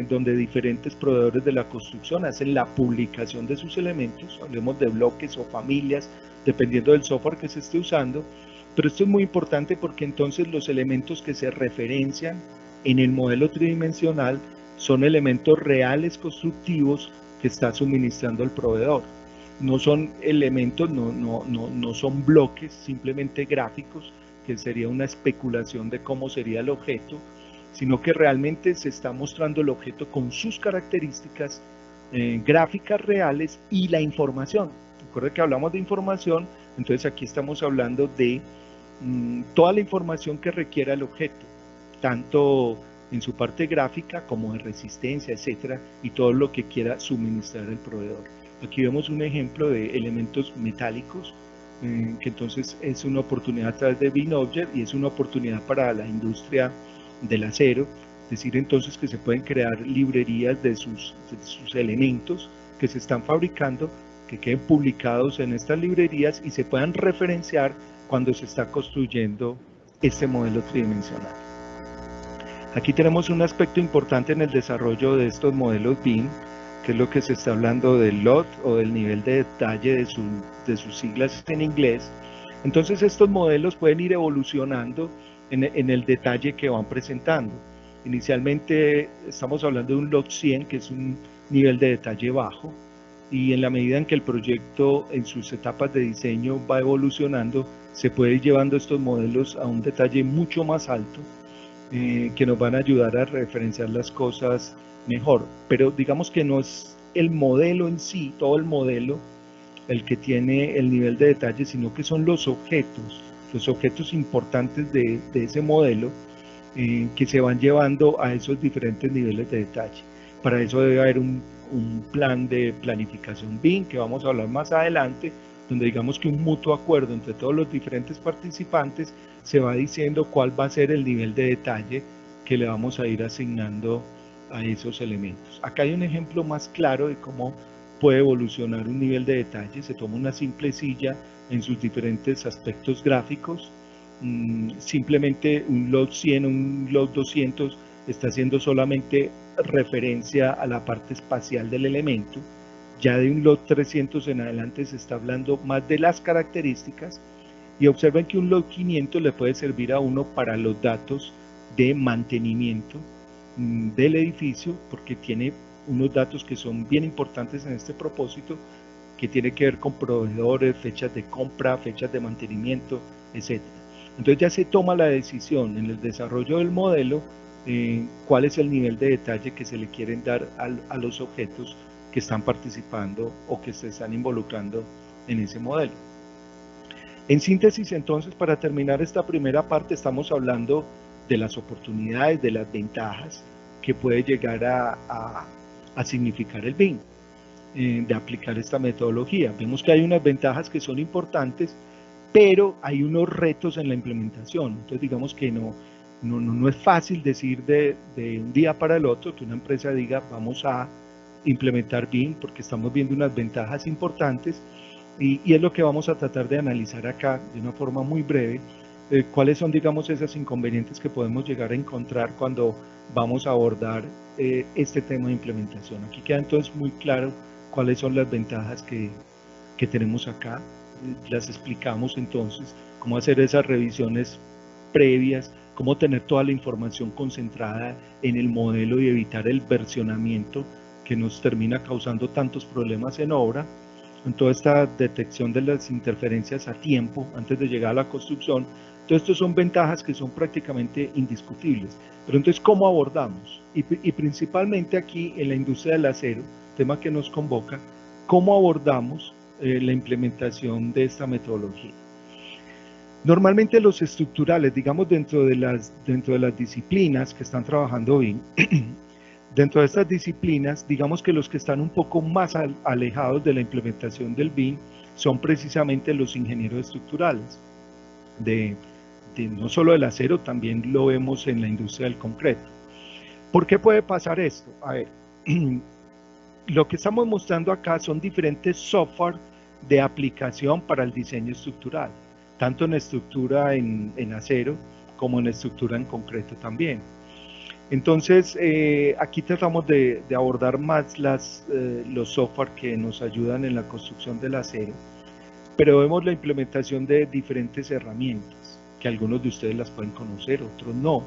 donde diferentes proveedores de la construcción hacen la publicación de sus elementos, hablemos de bloques o familias, dependiendo del software que se esté usando, pero esto es muy importante porque entonces los elementos que se referencian en el modelo tridimensional son elementos reales constructivos que está suministrando el proveedor. no son elementos, no son bloques simplemente gráficos, que sería una especulación de cómo sería el objeto, sino que realmente se está mostrando el objeto con sus características gráficas reales y la información. Recuerda que hablamos de información, entonces aquí estamos hablando de toda la información que requiera el objeto, tanto en su parte gráfica como de resistencia, etcétera, y todo lo que quiera suministrar el proveedor. Aquí vemos un ejemplo de elementos metálicos, que entonces es una oportunidad a través de BINObject y es una oportunidad para la industria del acero, es decir, entonces que se pueden crear librerías de sus elementos que se están fabricando, que queden publicados en estas librerías y se puedan referenciar cuando se está construyendo este modelo tridimensional. Aquí tenemos un aspecto importante en el desarrollo de estos modelos BIM, que es lo que se está hablando del LOT o del nivel de detalle de sus siglas en inglés. Entonces estos modelos pueden ir evolucionando en el detalle que van presentando. Inicialmente estamos hablando de un LOT 100, que es un nivel de detalle bajo, y en la medida en que el proyecto en sus etapas de diseño va evolucionando, se puede ir llevando estos modelos a un detalle mucho más alto, que nos van a ayudar a referenciar las cosas mejor. Pero digamos que no es el modelo en sí, todo el modelo, el que tiene el nivel de detalle, sino que son los objetos importantes de ese modelo, que se van llevando a esos diferentes niveles de detalle. Para eso debe haber un plan de planificación BIM, que vamos a hablar más adelante, donde digamos que un mutuo acuerdo entre todos los diferentes participantes se va diciendo cuál va a ser el nivel de detalle que le vamos a ir asignando a esos elementos. Acá hay un ejemplo más claro de cómo puede evolucionar un nivel de detalle. Se toma una simple silla en sus diferentes aspectos gráficos, simplemente un LOT 100, un LOT 200 está haciendo solamente referencia a la parte espacial del elemento. Ya de un LOT 300 en adelante se está hablando más de las características, y observen que un LOT 500 le puede servir a uno para los datos de mantenimiento del edificio, porque tiene unos datos que son bien importantes en este propósito, que tiene que ver con proveedores, fechas de compra, fechas de mantenimiento, etc. Entonces ya se toma la decisión en el desarrollo del modelo, cuál es el nivel de detalle que se le quieren dar a los objetos que están participando o que se están involucrando en ese modelo. En síntesis, entonces, para terminar esta primera parte, estamos hablando de las oportunidades, de las ventajas que puede llegar a significar el BIM, de aplicar esta metodología. Vemos que hay unas ventajas que son importantes, pero hay unos retos en la implementación. Entonces, digamos que no es fácil decir de un día para el otro que una empresa diga vamos a implementar BIM, porque estamos viendo unas ventajas importantes, y es lo que vamos a tratar de analizar acá de una forma muy breve. ¿Cuáles son, digamos, esos inconvenientes que podemos llegar a encontrar cuando vamos a abordar este tema de implementación? Aquí queda entonces muy claro cuáles son las ventajas que tenemos acá. Las explicamos entonces, cómo hacer esas revisiones previas, cómo tener toda la información concentrada en el modelo y evitar el versionamiento que nos termina causando tantos problemas en obra, en toda esta detección de las interferencias a tiempo antes de llegar a la construcción. Entonces, estas son ventajas que son prácticamente indiscutibles. Pero entonces, ¿cómo abordamos? Y principalmente aquí en la industria del acero, tema que nos convoca, ¿cómo abordamos la implementación de esta metodología? Normalmente los estructurales, digamos dentro de las disciplinas que están trabajando BIM, dentro de estas disciplinas, digamos que los que están un poco más alejados de la implementación del BIM son precisamente los ingenieros estructurales, no solo del acero, también lo vemos en la industria del concreto. ¿Por qué puede pasar esto? A ver, lo que estamos mostrando acá son diferentes software de aplicación para el diseño estructural, tanto en estructura en acero como en estructura en concreto también. Entonces, aquí tratamos de abordar más los software que nos ayudan en la construcción del acero, pero vemos la implementación de diferentes herramientas, que algunos de ustedes las pueden conocer, otros no.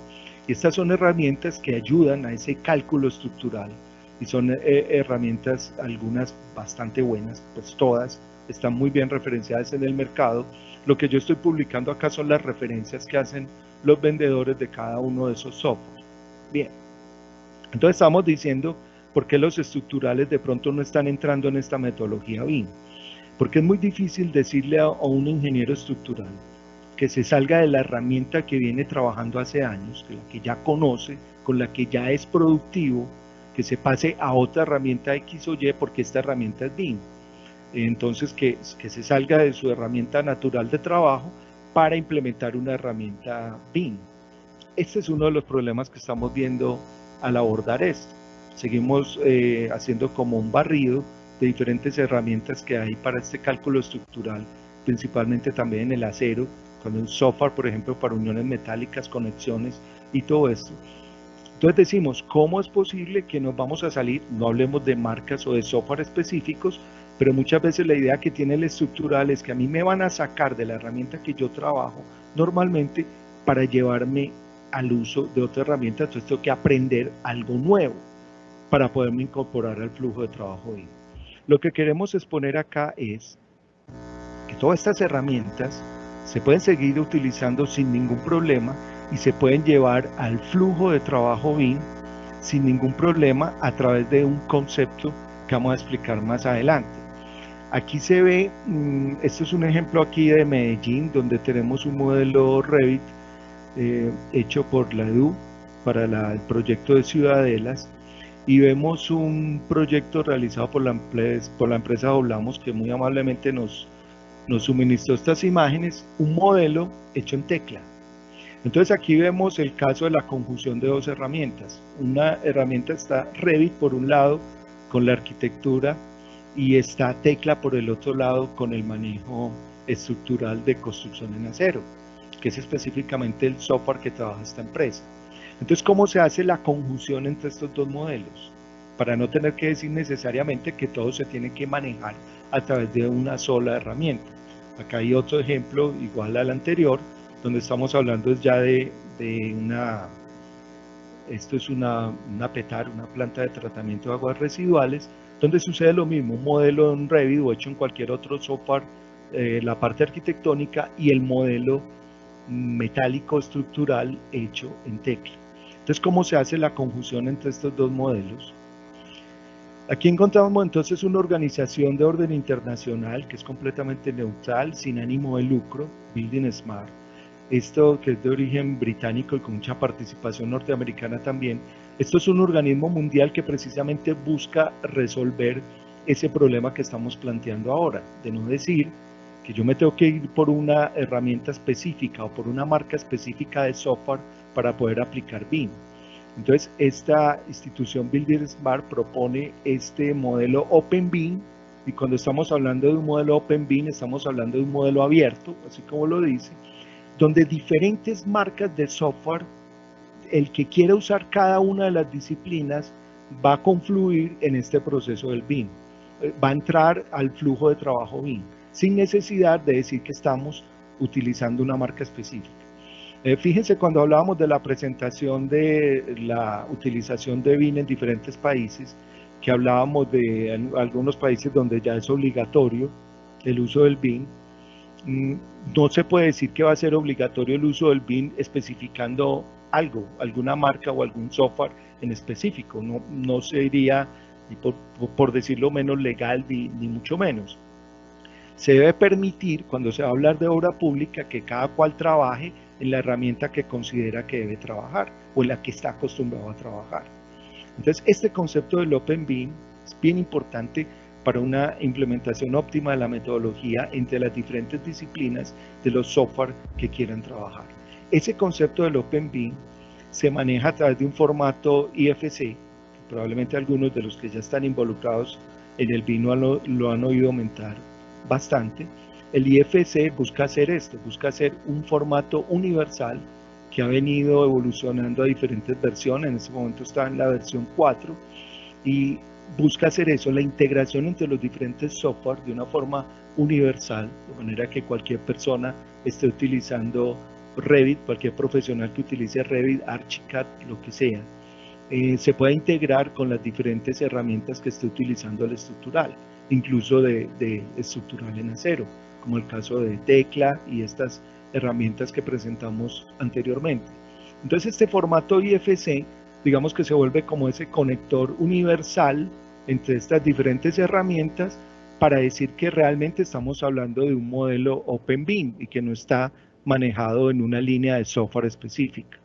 Estas son herramientas que ayudan a ese cálculo estructural, y son herramientas, algunas bastante buenas, pues todas están muy bien referenciadas en el mercado. Lo que yo estoy publicando acá son las referencias que hacen los vendedores de cada uno de esos software. Bien, entonces estamos diciendo por qué los estructurales de pronto no están entrando en esta metodología BIM. Porque es muy difícil decirle a un ingeniero estructural que se salga de la herramienta que viene trabajando hace años, que la que ya conoce, con la que ya es productivo, que se pase a otra herramienta X o Y porque esta herramienta es BIM. Entonces que se salga de su herramienta natural de trabajo para implementar una herramienta BIM. Este es uno de los problemas que estamos viendo al abordar esto. Seguimos haciendo como un barrido de diferentes herramientas que hay para este cálculo estructural, principalmente también en el acero, con un software, por ejemplo, para uniones metálicas, conexiones y todo esto. Entonces decimos, ¿cómo es posible que nos vamos a salir? No hablemos de marcas o de software específicos, pero muchas veces la idea que tiene el estructural es que a mí me van a sacar de la herramienta que yo trabajo normalmente para llevarme al uso de otra herramienta, entonces tengo que aprender algo nuevo para poderme incorporar al flujo de trabajo BIM. Lo que queremos exponer acá es que todas estas herramientas se pueden seguir utilizando sin ningún problema y se pueden llevar al flujo de trabajo BIM sin ningún problema a través de un concepto que vamos a explicar más adelante. Aquí se ve, esto es un ejemplo aquí de Medellín, donde tenemos un modelo Revit hecho por la EDU para el proyecto de Ciudadelas, y vemos un proyecto realizado por la empresa Doblamos, que muy amablemente nos suministró estas imágenes, un modelo hecho en tecla. Entonces aquí vemos el caso de la conjunción de dos herramientas. Una herramienta está Revit por un lado con la arquitectura y está Tecla por el otro lado con el manejo estructural de construcción en acero, que es específicamente el software que trabaja esta empresa. Entonces, ¿cómo se hace la conjunción entre estos dos modelos? Para no tener que decir necesariamente que todo se tiene que manejar a través de una sola herramienta. Acá hay otro ejemplo igual al anterior, donde estamos hablando ya de esto es una PETAR, una planta de tratamiento de aguas residuales, donde sucede lo mismo, un modelo en Revit o hecho en cualquier otro software, la parte arquitectónica y el modelo metálico estructural hecho en tecla. Entonces, ¿cómo se hace la conjunción entre estos dos modelos? Aquí encontramos entonces una organización de orden internacional que es completamente neutral, sin ánimo de lucro, Building Smart. Esto que es de origen británico y con mucha participación norteamericana también. Esto es un organismo mundial que precisamente busca resolver ese problema que estamos planteando ahora, de no decir que yo me tengo que ir por una herramienta específica o por una marca específica de software para poder aplicar BIM. Entonces, esta institución Building Smart propone este modelo Open BIM, y cuando estamos hablando de un modelo Open BIM, estamos hablando de un modelo abierto, así como lo dice, donde diferentes marcas de software, el que quiera usar cada una de las disciplinas, va a confluir en este proceso del BIM, va a entrar al flujo de trabajo BIM, sin necesidad de decir que estamos utilizando una marca específica. Fíjense, cuando hablábamos de la presentación de la utilización de BIM en diferentes países, que hablábamos de algunos países donde ya es obligatorio el uso del BIM, no se puede decir que va a ser obligatorio el uso del BIM especificando algo, alguna marca o algún software en específico, no sería, por decirlo menos, legal ni mucho menos. Se debe permitir, cuando se va a hablar de obra pública, que cada cual trabaje en la herramienta que considera que debe trabajar o en la que está acostumbrado a trabajar. Entonces, este concepto del Open BIM es bien importante para una implementación óptima de la metodología entre las diferentes disciplinas de los software que quieran trabajar. Ese concepto del Open BIM se maneja a través de un formato IFC, que probablemente algunos de los que ya están involucrados en el BIM lo han oído aumentar bastante. El IFC busca hacer esto, busca hacer un formato universal que ha venido evolucionando a diferentes versiones. En este momento está en la versión 4 y busca hacer eso, la integración entre los diferentes software de una forma universal, de manera que cualquier persona esté utilizando Revit, cualquier profesional que utilice Revit, Archicad, lo que sea, se pueda integrar con las diferentes herramientas que esté utilizando el estructural, incluso de estructural en acero, como el caso de Tecla y estas herramientas que presentamos anteriormente. Entonces este formato IFC, digamos que se vuelve como ese conector universal entre estas diferentes herramientas para decir que realmente estamos hablando de un modelo OpenBIM y que no está manejado en una línea de software específica.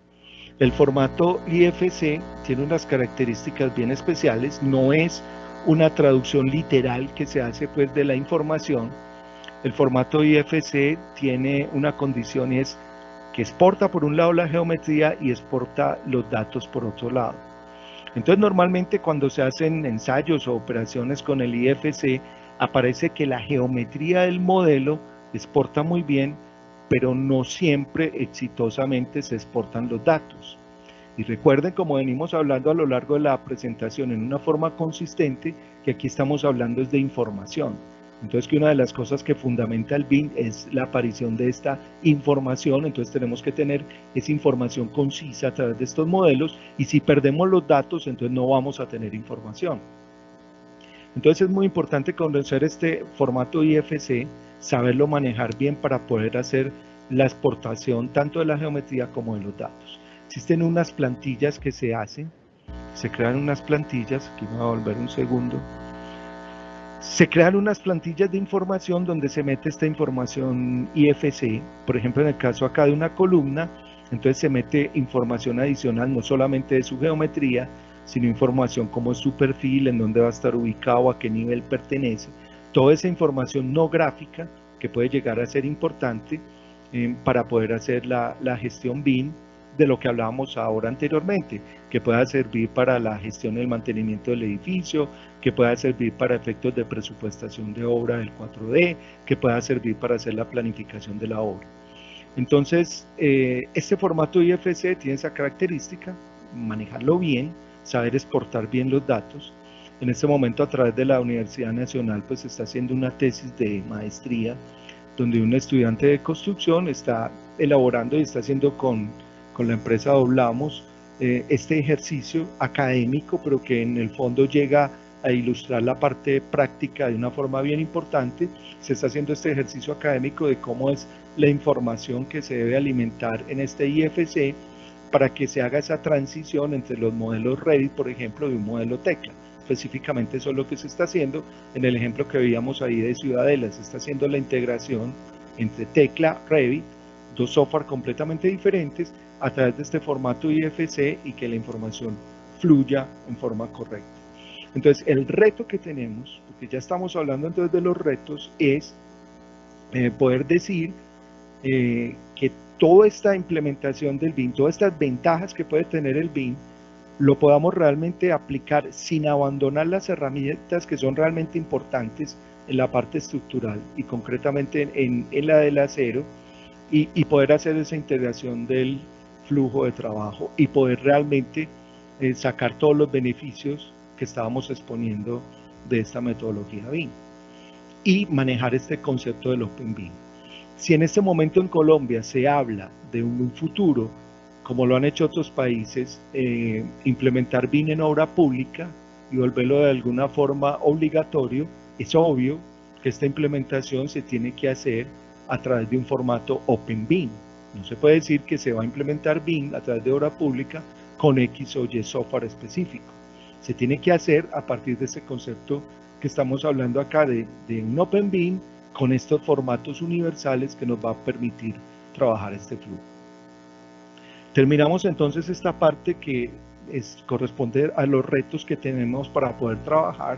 El formato IFC tiene unas características bien especiales, no es una traducción literal que se hace pues de la información. El formato IFC tiene una condición, es que exporta por un lado la geometría y exporta los datos por otro lado. Entonces normalmente cuando se hacen ensayos o operaciones con el IFC aparece que la geometría del modelo exporta muy bien, pero no siempre exitosamente se exportan los datos. Y recuerden, como venimos hablando a lo largo de la presentación en una forma consistente, que aquí estamos hablando es de información. Entonces que una de las cosas que fundamenta el BIM es la aparición de esta información, entonces tenemos que tener esa información concisa a través de estos modelos, y si perdemos los datos, entonces no vamos a tener información. Entonces es muy importante conocer este formato IFC, saberlo manejar bien para poder hacer la exportación tanto de la geometría como de los datos. Existen unas plantillas que se hacen, se crean unas plantillas, aquí me voy a volver un segundo, se crean unas plantillas de información donde se mete esta información IFC, por ejemplo en el caso acá de una columna, entonces se mete información adicional no solamente de su geometría, sino información como es su perfil, en dónde va a estar ubicado, a qué nivel pertenece, toda esa información no gráfica que puede llegar a ser importante para poder hacer la gestión BIM de lo que hablábamos ahora anteriormente, que pueda servir para la gestión y el mantenimiento del edificio, que pueda servir para efectos de presupuestación de obra del 4D, que pueda servir para hacer la planificación de la obra. Entonces, este formato IFC tiene esa característica, manejarlo bien, saber exportar bien los datos. En este momento, a través de la Universidad Nacional, pues se está haciendo una tesis de maestría, donde un estudiante de construcción está elaborando y está haciendo con la empresa Doblamos este ejercicio académico, pero que en el fondo llega a ilustrar la parte práctica de una forma bien importante. Se está haciendo este ejercicio académico de cómo es la información que se debe alimentar en este IFC para que se haga esa transición entre los modelos Revit, por ejemplo, y un modelo Tecla. Específicamente eso es lo que se está haciendo. En el ejemplo que veíamos ahí de Ciudadela, se está haciendo la integración entre Tecla, Revit, dos software completamente diferentes, a través de este formato IFC y que la información fluya en forma correcta. Entonces, el reto que tenemos, porque ya estamos hablando entonces de los retos, es poder decir que toda esta implementación del BIM, todas estas ventajas que puede tener el BIM, lo podamos realmente aplicar sin abandonar las herramientas que son realmente importantes en la parte estructural y concretamente en la del acero, y poder hacer esa integración del flujo de trabajo y poder realmente sacar todos los beneficios que estábamos exponiendo de esta metodología BIM y manejar este concepto del Open BIM. Si en este momento en Colombia se habla de un futuro, como lo han hecho otros países, implementar BIM en obra pública y volverlo de alguna forma obligatorio, es obvio que esta implementación se tiene que hacer a través de un formato Open BIM. No se puede decir que se va a implementar BIM a través de obra pública con X o Y software específico. Se tiene que hacer a partir de ese concepto que estamos hablando acá de un Open BIM con estos formatos universales que nos va a permitir trabajar este flujo. Terminamos entonces esta parte que corresponde a los retos que tenemos para poder trabajar,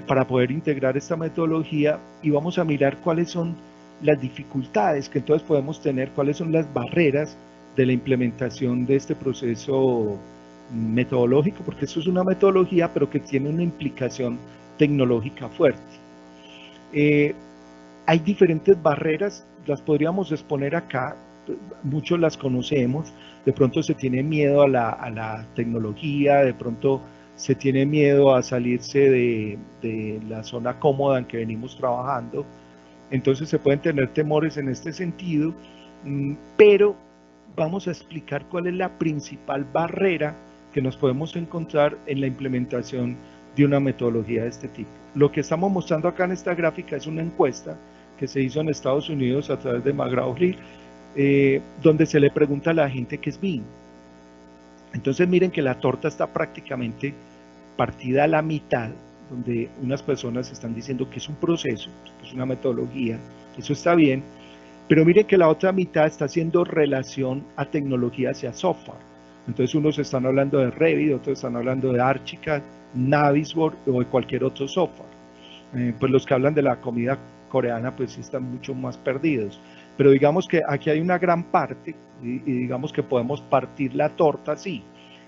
para poder integrar esta metodología, y vamos a mirar cuáles son las dificultades que entonces podemos tener, cuáles son las barreras de la implementación de este proceso metodológico, porque esto es una metodología pero que tiene una implicación tecnológica fuerte. Hay diferentes barreras, las podríamos exponer acá, muchos las conocemos, de pronto se tiene miedo a la tecnología, de pronto se tiene miedo a salirse de la zona cómoda en que venimos trabajando. Entonces se pueden tener temores en este sentido, pero vamos a explicar cuál es la principal barrera que nos podemos encontrar en la implementación de una metodología de este tipo. Lo que estamos mostrando acá en esta gráfica es una encuesta que se hizo en Estados Unidos a través de McGraw-Hill, donde se le pregunta a la gente qué es BIM. Entonces miren que la torta está prácticamente partida a la mitad, donde unas personas están diciendo que es un proceso, que es una metodología, eso está bien, pero miren que la otra mitad está haciendo relación a tecnologías y a software. Entonces unos están hablando de Revit, otros están hablando de Archicad, Navisworks o de cualquier otro software. Pues los que hablan de la comida coreana pues sí están mucho más perdidos. Pero digamos que aquí hay una gran parte y digamos que podemos partir la torta así,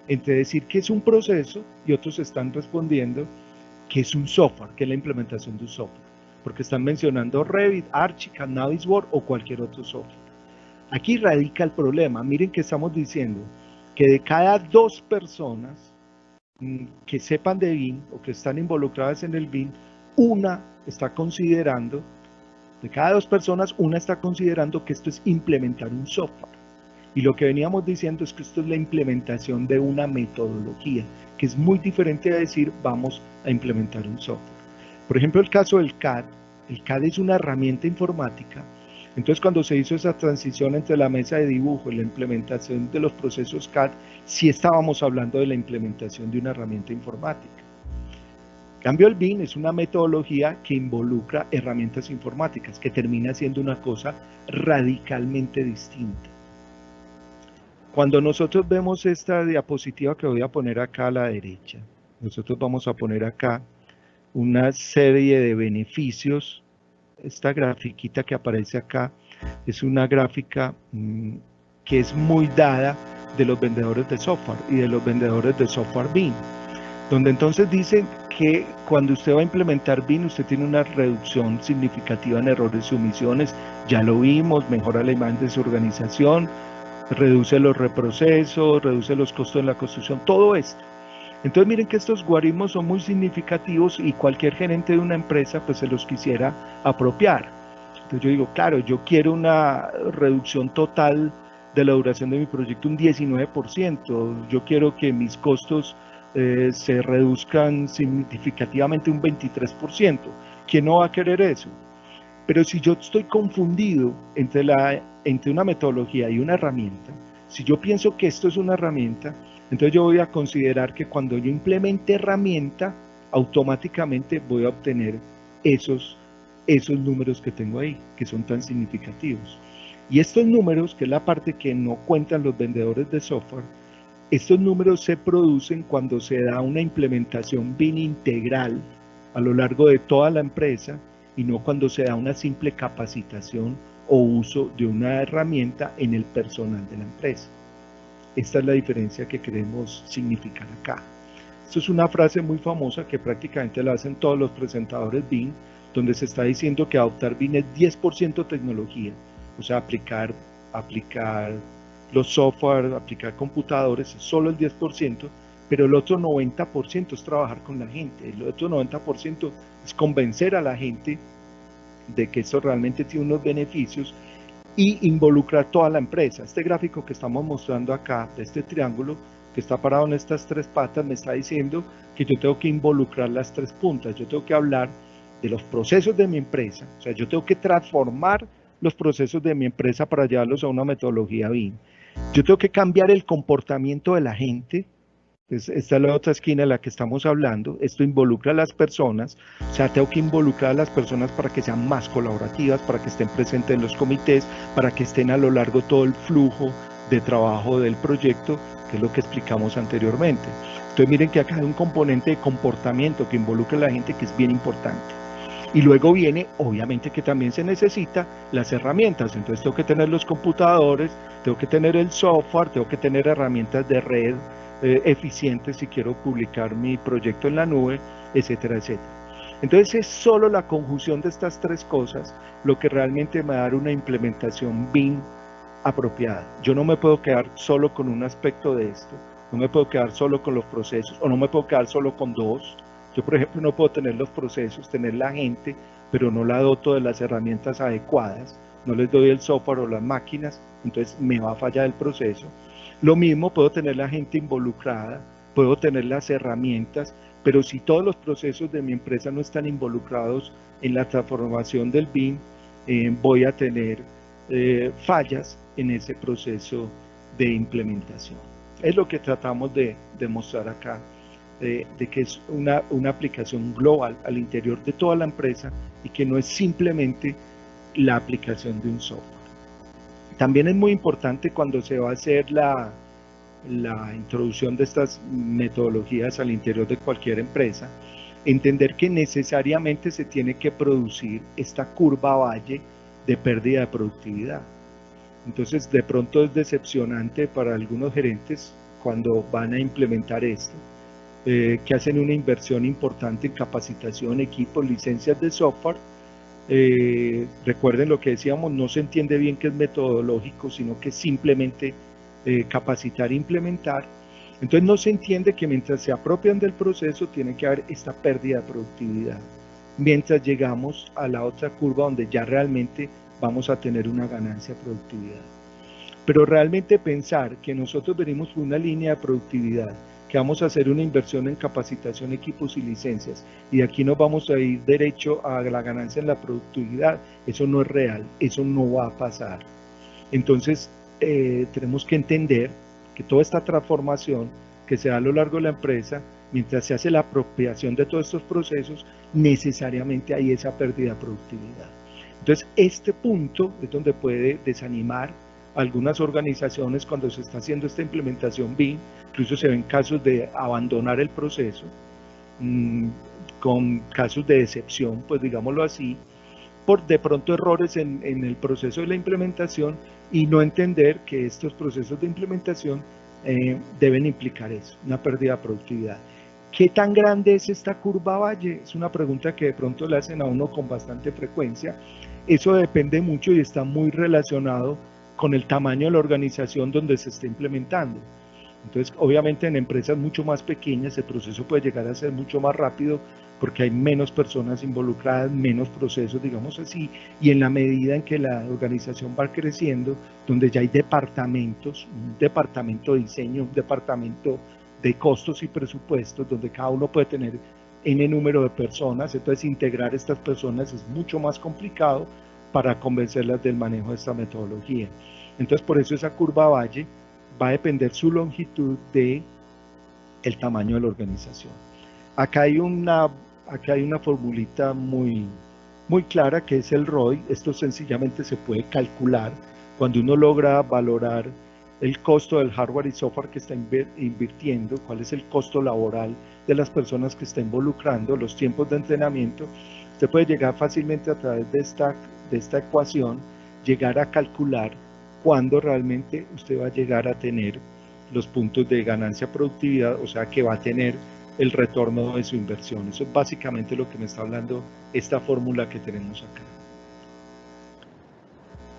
entre decir que es un proceso y otros están respondiendo que es un software, que es la implementación de un software, porque están mencionando Revit, Archicad, Navisworks o cualquier otro software. Aquí radica el problema. Miren que estamos diciendo que de cada 2 personas que sepan de BIM o que están involucradas en el BIM, una está considerando, de cada 2 personas, una está considerando que esto es implementar un software. Y lo que veníamos diciendo es que esto es la implementación de una metodología, que es muy diferente a decir vamos a implementar un software. Por ejemplo, el caso del CAD. El CAD es una herramienta informática. Entonces, cuando se hizo esa transición entre la mesa de dibujo y la implementación de los procesos CAD, sí estábamos hablando de la implementación de una herramienta informática. En cambio, el BIM es una metodología que involucra herramientas informáticas, que termina siendo una cosa radicalmente distinta. Cuando nosotros vemos esta diapositiva que voy a poner acá a la derecha, nosotros vamos a poner acá una serie de beneficios. Esta grafiquita que aparece acá es una gráfica que es muy dada de los vendedores de software y de los vendedores de software BIM, donde entonces dicen que cuando usted va a implementar BIM, usted tiene una reducción significativa en errores y omisiones, ya lo vimos, mejora la imagen de su organización, reduce los reprocesos, reduce los costos en la construcción, todo esto. Entonces miren que estos guarismos son muy significativos y cualquier gerente de una empresa pues se los quisiera apropiar. Entonces yo digo, claro, yo quiero una reducción total de la duración de mi proyecto un 19%, yo quiero que mis costos se reduzcan significativamente un 23%. ¿Quién no va a querer eso? Pero si yo estoy confundido entre una metodología y una herramienta, si yo pienso que esto es una herramienta, entonces yo voy a considerar que cuando yo implemente herramienta, automáticamente voy a obtener esos números que tengo ahí, que son tan significativos. Y estos números, que es la parte que no cuentan los vendedores de software, estos números se producen cuando se da una implementación BIM integral a lo largo de toda la empresa y no cuando se da una simple capacitación o uso de una herramienta en el personal de la empresa. Esta es la diferencia que queremos significar acá. Esto es una frase muy famosa que prácticamente la hacen todos los presentadores BIM, donde se está diciendo que adoptar BIM es 10% tecnología, o sea, aplicar los software, aplicar computadores, es solo el 10%, pero el otro 90% es trabajar con la gente, el otro 90% es convencer a la gente de que esto realmente tiene unos beneficios y involucrar toda la empresa. Este gráfico que estamos mostrando acá, de este triángulo que está parado en estas 3 patas, me está diciendo que yo tengo que involucrar las 3 puntas, yo tengo que hablar de los procesos de mi empresa, o sea, yo tengo que transformar los procesos de mi empresa para llevarlos a una metodología BIM. Yo tengo que cambiar el comportamiento de la gente. Esta es la otra esquina de la que estamos hablando. Esto involucra a las personas, o sea, tengo que involucrar a las personas para que sean más colaborativas, para que estén presentes en los comités, para que estén a lo largo todo el flujo de trabajo del proyecto, que es lo que explicamos anteriormente. Entonces miren que acá hay un componente de comportamiento que involucra a la gente que es bien importante. Y luego viene, obviamente que también se necesita las herramientas, entonces tengo que tener los computadores, tengo que tener el software, tengo que tener herramientas de red eficientes si quiero publicar mi proyecto en la nube, etcétera, etcétera. Entonces es solo la conjunción de estas 3 cosas lo que realmente me va a dar una implementación BIM apropiada. Yo no me puedo quedar solo con un aspecto de esto, no me puedo quedar solo con los procesos, o no me puedo quedar solo con 2. Yo, por ejemplo, no puedo tener los procesos, tener la gente, pero no la doto de las herramientas adecuadas, no les doy el software o las máquinas, entonces me va a fallar el proceso. Lo mismo puedo tener la gente involucrada, puedo tener las herramientas, pero si todos los procesos de mi empresa no están involucrados en la transformación del BIM, voy a tener fallas en ese proceso de implementación. Es lo que tratamos de demostrar acá, de que es una aplicación global al interior de toda la empresa y que no es simplemente la aplicación de un software. También es muy importante cuando se va a hacer la introducción de estas metodologías al interior de cualquier empresa, entender que necesariamente se tiene que producir esta curva valle de pérdida de productividad. Entonces, de pronto es decepcionante para algunos gerentes cuando van a implementar esto, que hacen una inversión importante en capacitación, equipos, licencias de software. Recuerden lo que decíamos, no se entiende bien que es metodológico, sino que es simplemente capacitar e implementar. Entonces no se entiende que mientras se apropian del proceso tiene que haber esta pérdida de productividad, mientras llegamos a la otra curva donde ya realmente vamos a tener una ganancia de productividad. Pero realmente pensar que nosotros venimos por una línea de productividad, que vamos a hacer una inversión en capacitación, equipos y licencias, y de aquí nos vamos a ir derecho a la ganancia en la productividad, eso no es real, eso no va a pasar. Entonces tenemos que entender que toda esta transformación que se da a lo largo de la empresa, mientras se hace la apropiación de todos estos procesos, necesariamente hay esa pérdida de productividad. Entonces este punto es donde puede desanimar a algunas organizaciones cuando se está haciendo esta implementación BIM. Incluso se ven casos de abandonar el proceso, con casos de decepción, pues digámoslo así, por de pronto errores en el proceso de la implementación y no entender que estos procesos de implementación deben implicar eso, una pérdida de productividad. ¿Qué tan grande es esta curva valle? Es una pregunta que de pronto le hacen a uno con bastante frecuencia. Eso depende mucho y está muy relacionado con el tamaño de la organización donde se está implementando. Entonces, obviamente en empresas mucho más pequeñas el proceso puede llegar a ser mucho más rápido porque hay menos personas involucradas, menos procesos, digamos así, y en la medida en que la organización va creciendo, donde ya hay departamentos, un departamento de diseño, un departamento de costos y presupuestos, donde cada uno puede tener N número de personas, entonces integrar estas personas es mucho más complicado para convencerlas del manejo de esta metodología. Entonces, por eso esa curva valle va a depender su longitud de el tamaño de la organización. Acá hay una formulita muy clara que es el ROI. Esto sencillamente se puede calcular cuando uno logra valorar el costo del hardware y software que está invirtiendo, cuál es el costo laboral de las personas que está involucrando, los tiempos de entrenamiento. Usted puede llegar fácilmente a través de esta ecuación, llegar a calcular cuándo realmente usted va a llegar a tener los puntos de ganancia productividad, o sea que va a tener el retorno de su inversión. Eso es básicamente lo que me está hablando esta fórmula que tenemos acá.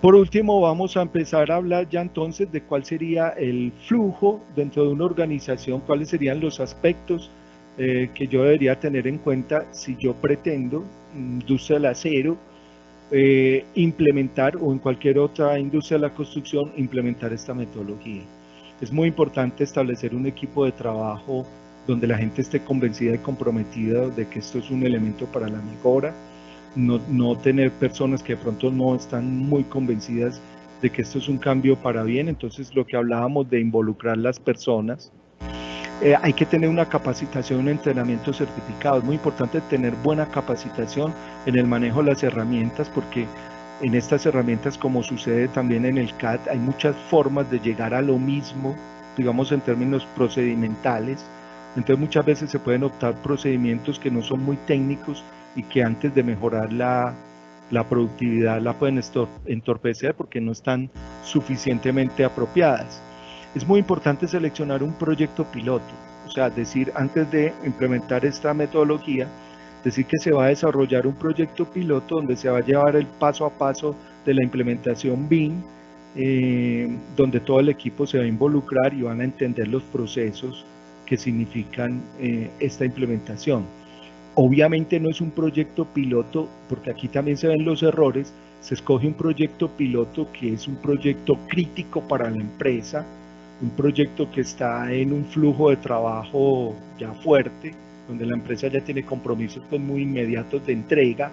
Por último, vamos a empezar a hablar ya entonces de cuál sería el flujo dentro de una organización, cuáles serían los aspectos que yo debería tener en cuenta si yo pretendo, industria del acero, implementar, o en cualquier otra industria de la construcción, implementar esta metodología. Es muy importante establecer un equipo de trabajo donde la gente esté convencida y comprometida de que esto es un elemento para la mejora, no tener personas que de pronto no están muy convencidas de que esto es un cambio para bien. Entonces lo que hablábamos de involucrar las personas, hay que tener una capacitación, un entrenamiento certificado. Es muy importante tener buena capacitación en el manejo de las herramientas, porque en estas herramientas, como sucede también en el CAD, hay muchas formas de llegar a lo mismo, digamos en términos procedimentales. Entonces muchas veces se pueden optar procedimientos que no son muy técnicos y que antes de mejorar la productividad la pueden entorpecer porque no están suficientemente apropiadas. Es muy importante seleccionar un proyecto piloto, o sea, decir antes de implementar esta metodología, decir que se va a desarrollar un proyecto piloto donde se va a llevar el paso a paso de la implementación BIM, donde todo el equipo se va a involucrar y van a entender los procesos que significan esta implementación. Obviamente no es un proyecto piloto, porque aquí también se ven los errores. Se escoge un proyecto piloto que es un proyecto crítico para la empresa, un proyecto que está en un flujo de trabajo ya fuerte, donde la empresa ya tiene compromisos pues, muy inmediatos de entrega.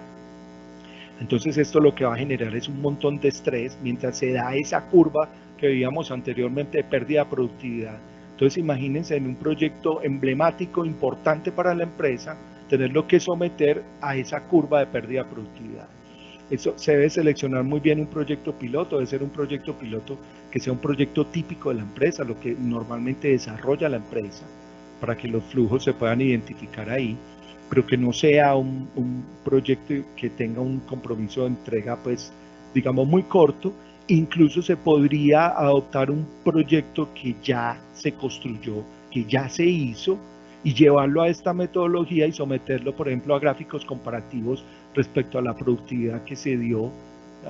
Entonces esto lo que va a generar es un montón de estrés mientras se da esa curva que veíamos anteriormente de pérdida de productividad. Entonces imagínense en un proyecto emblemático, importante para la empresa, tenerlo que someter a esa curva de pérdida de productividad. Eso se debe seleccionar muy bien un proyecto piloto, debe ser un proyecto piloto que sea un proyecto típico de la empresa, lo que normalmente desarrolla la empresa, para que los flujos se puedan identificar ahí, pero que no sea un proyecto que tenga un compromiso de entrega, pues, digamos, muy corto. Incluso se podría adoptar un proyecto que ya se construyó, que ya se hizo, y llevarlo a esta metodología y someterlo, por ejemplo, a gráficos comparativos respecto a la productividad que se dio,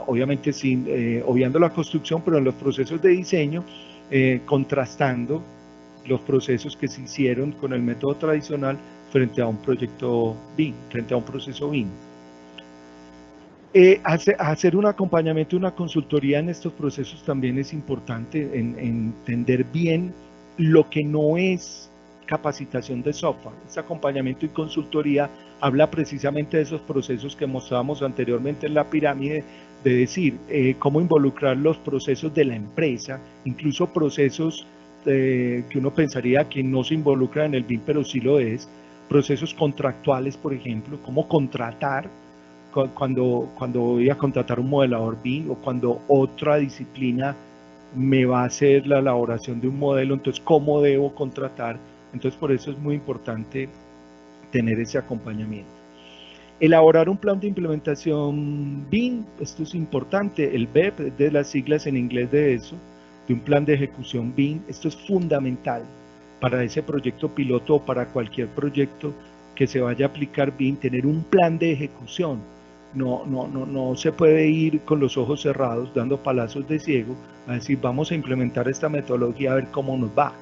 obviamente sin obviando la construcción, pero en los procesos de diseño, contrastando los procesos que se hicieron con el método tradicional frente a un proyecto BIM, frente a un proceso BIM. Hacer un acompañamiento, una consultoría en estos procesos también es importante, entender bien lo que no es capacitación de software. Este acompañamiento y consultoría habla precisamente de esos procesos que mostrábamos anteriormente en la pirámide, de decir, cómo involucrar los procesos de la empresa, incluso procesos que uno pensaría que no se involucran en el BIM, pero sí lo es, procesos contractuales, por ejemplo, cómo contratar, cuando voy a contratar un modelador BIM o cuando otra disciplina me va a hacer la elaboración de un modelo, entonces cómo debo contratar. Entonces por eso es muy importante tener ese acompañamiento. Elaborar un plan de implementación BIM, esto es importante, el BEP, de las siglas en inglés de eso, de un plan de ejecución BIM, esto es fundamental para ese proyecto piloto o para cualquier proyecto que se vaya a aplicar BIM, tener un plan de ejecución. No se puede ir con los ojos cerrados dando palazos de ciego a decir vamos a implementar esta metodología a ver cómo nos va.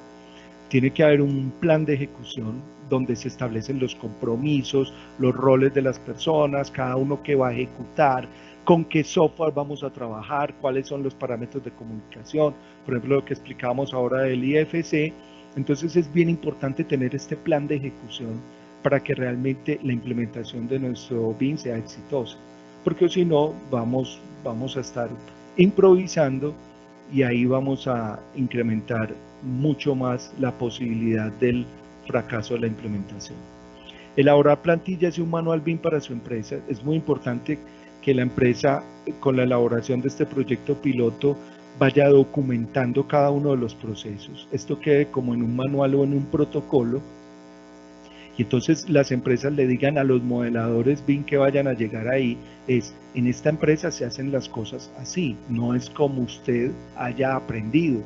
Tiene que haber un plan de ejecución donde se establecen los compromisos, los roles de las personas, cada uno que va a ejecutar, con qué software vamos a trabajar, cuáles son los parámetros de comunicación, por ejemplo lo que explicábamos ahora del IFC. Entonces es bien importante tener este plan de ejecución para que realmente la implementación de nuestro BIM sea exitosa, porque si no vamos a estar improvisando y ahí vamos a incrementar mucho más la posibilidad del fracaso de la implementación. Elaborar plantillas y un manual BIM para su empresa. Es muy importante que la empresa, con la elaboración de este proyecto piloto, vaya documentando cada uno de los procesos. Esto quede como en un manual o en un protocolo, y entonces las empresas le digan a los modeladores BIM que vayan a llegar ahí, en esta empresa se hacen las cosas así, no es como usted haya aprendido.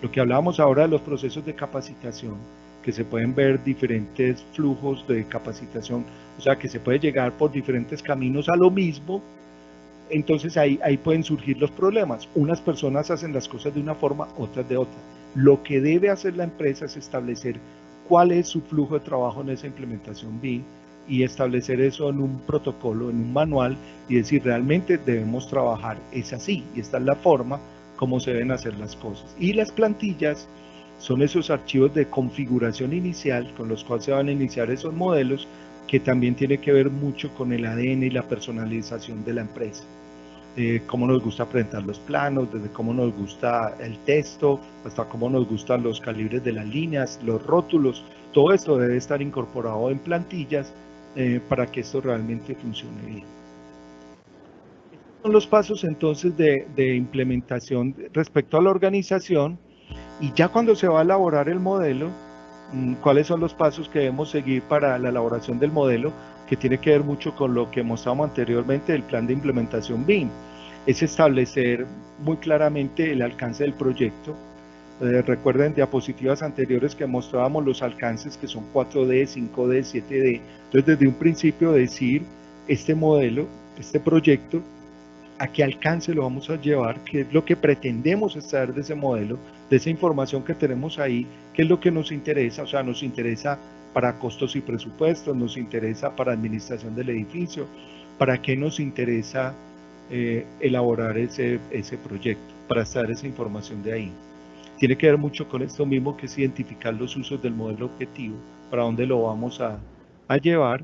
Lo que hablábamos ahora de los procesos de capacitación, que se pueden ver diferentes flujos de capacitación, o sea que se puede llegar por diferentes caminos a lo mismo. Entonces ahí pueden surgir los problemas. Unas personas hacen las cosas de una forma, otras de otra. Lo que debe hacer la empresa es establecer cuál es su flujo de trabajo en esa implementación BIM y establecer eso en un protocolo, en un manual, y decir realmente debemos trabajar, es así, y esta es la forma como se deben hacer las cosas. Y las plantillas son esos archivos de configuración inicial con los cuales se van a iniciar esos modelos, que también tiene que ver mucho con el ADN y la personalización de la empresa. Cómo nos gusta presentar los planos, desde cómo nos gusta el texto, hasta cómo nos gustan los calibres de las líneas, los rótulos, todo esto debe estar incorporado en plantillas para que esto realmente funcione bien. Estos son los pasos entonces de implementación respecto a la organización, y ya cuando se va a elaborar el modelo, ¿cuáles son los pasos que debemos seguir para la elaboración del modelo? Que tiene que ver mucho con lo que mostramos anteriormente del plan de implementación BIM. Es establecer muy claramente el alcance del proyecto. Recuerden diapositivas anteriores que mostrábamos los alcances, que son 4D, 5D, 7D. Entonces desde un principio decir este modelo, este proyecto, a qué alcance lo vamos a llevar, qué es lo que pretendemos extraer de ese modelo, de esa información que tenemos ahí, qué es lo que nos interesa. O sea, nos interesa para costos y presupuestos, nos interesa para administración del edificio, para qué nos interesa elaborar ese proyecto, para extraer esa información de ahí. tiene que ver mucho con esto mismo, que es identificar los usos del modelo objetivo, para dónde lo vamos a llevar.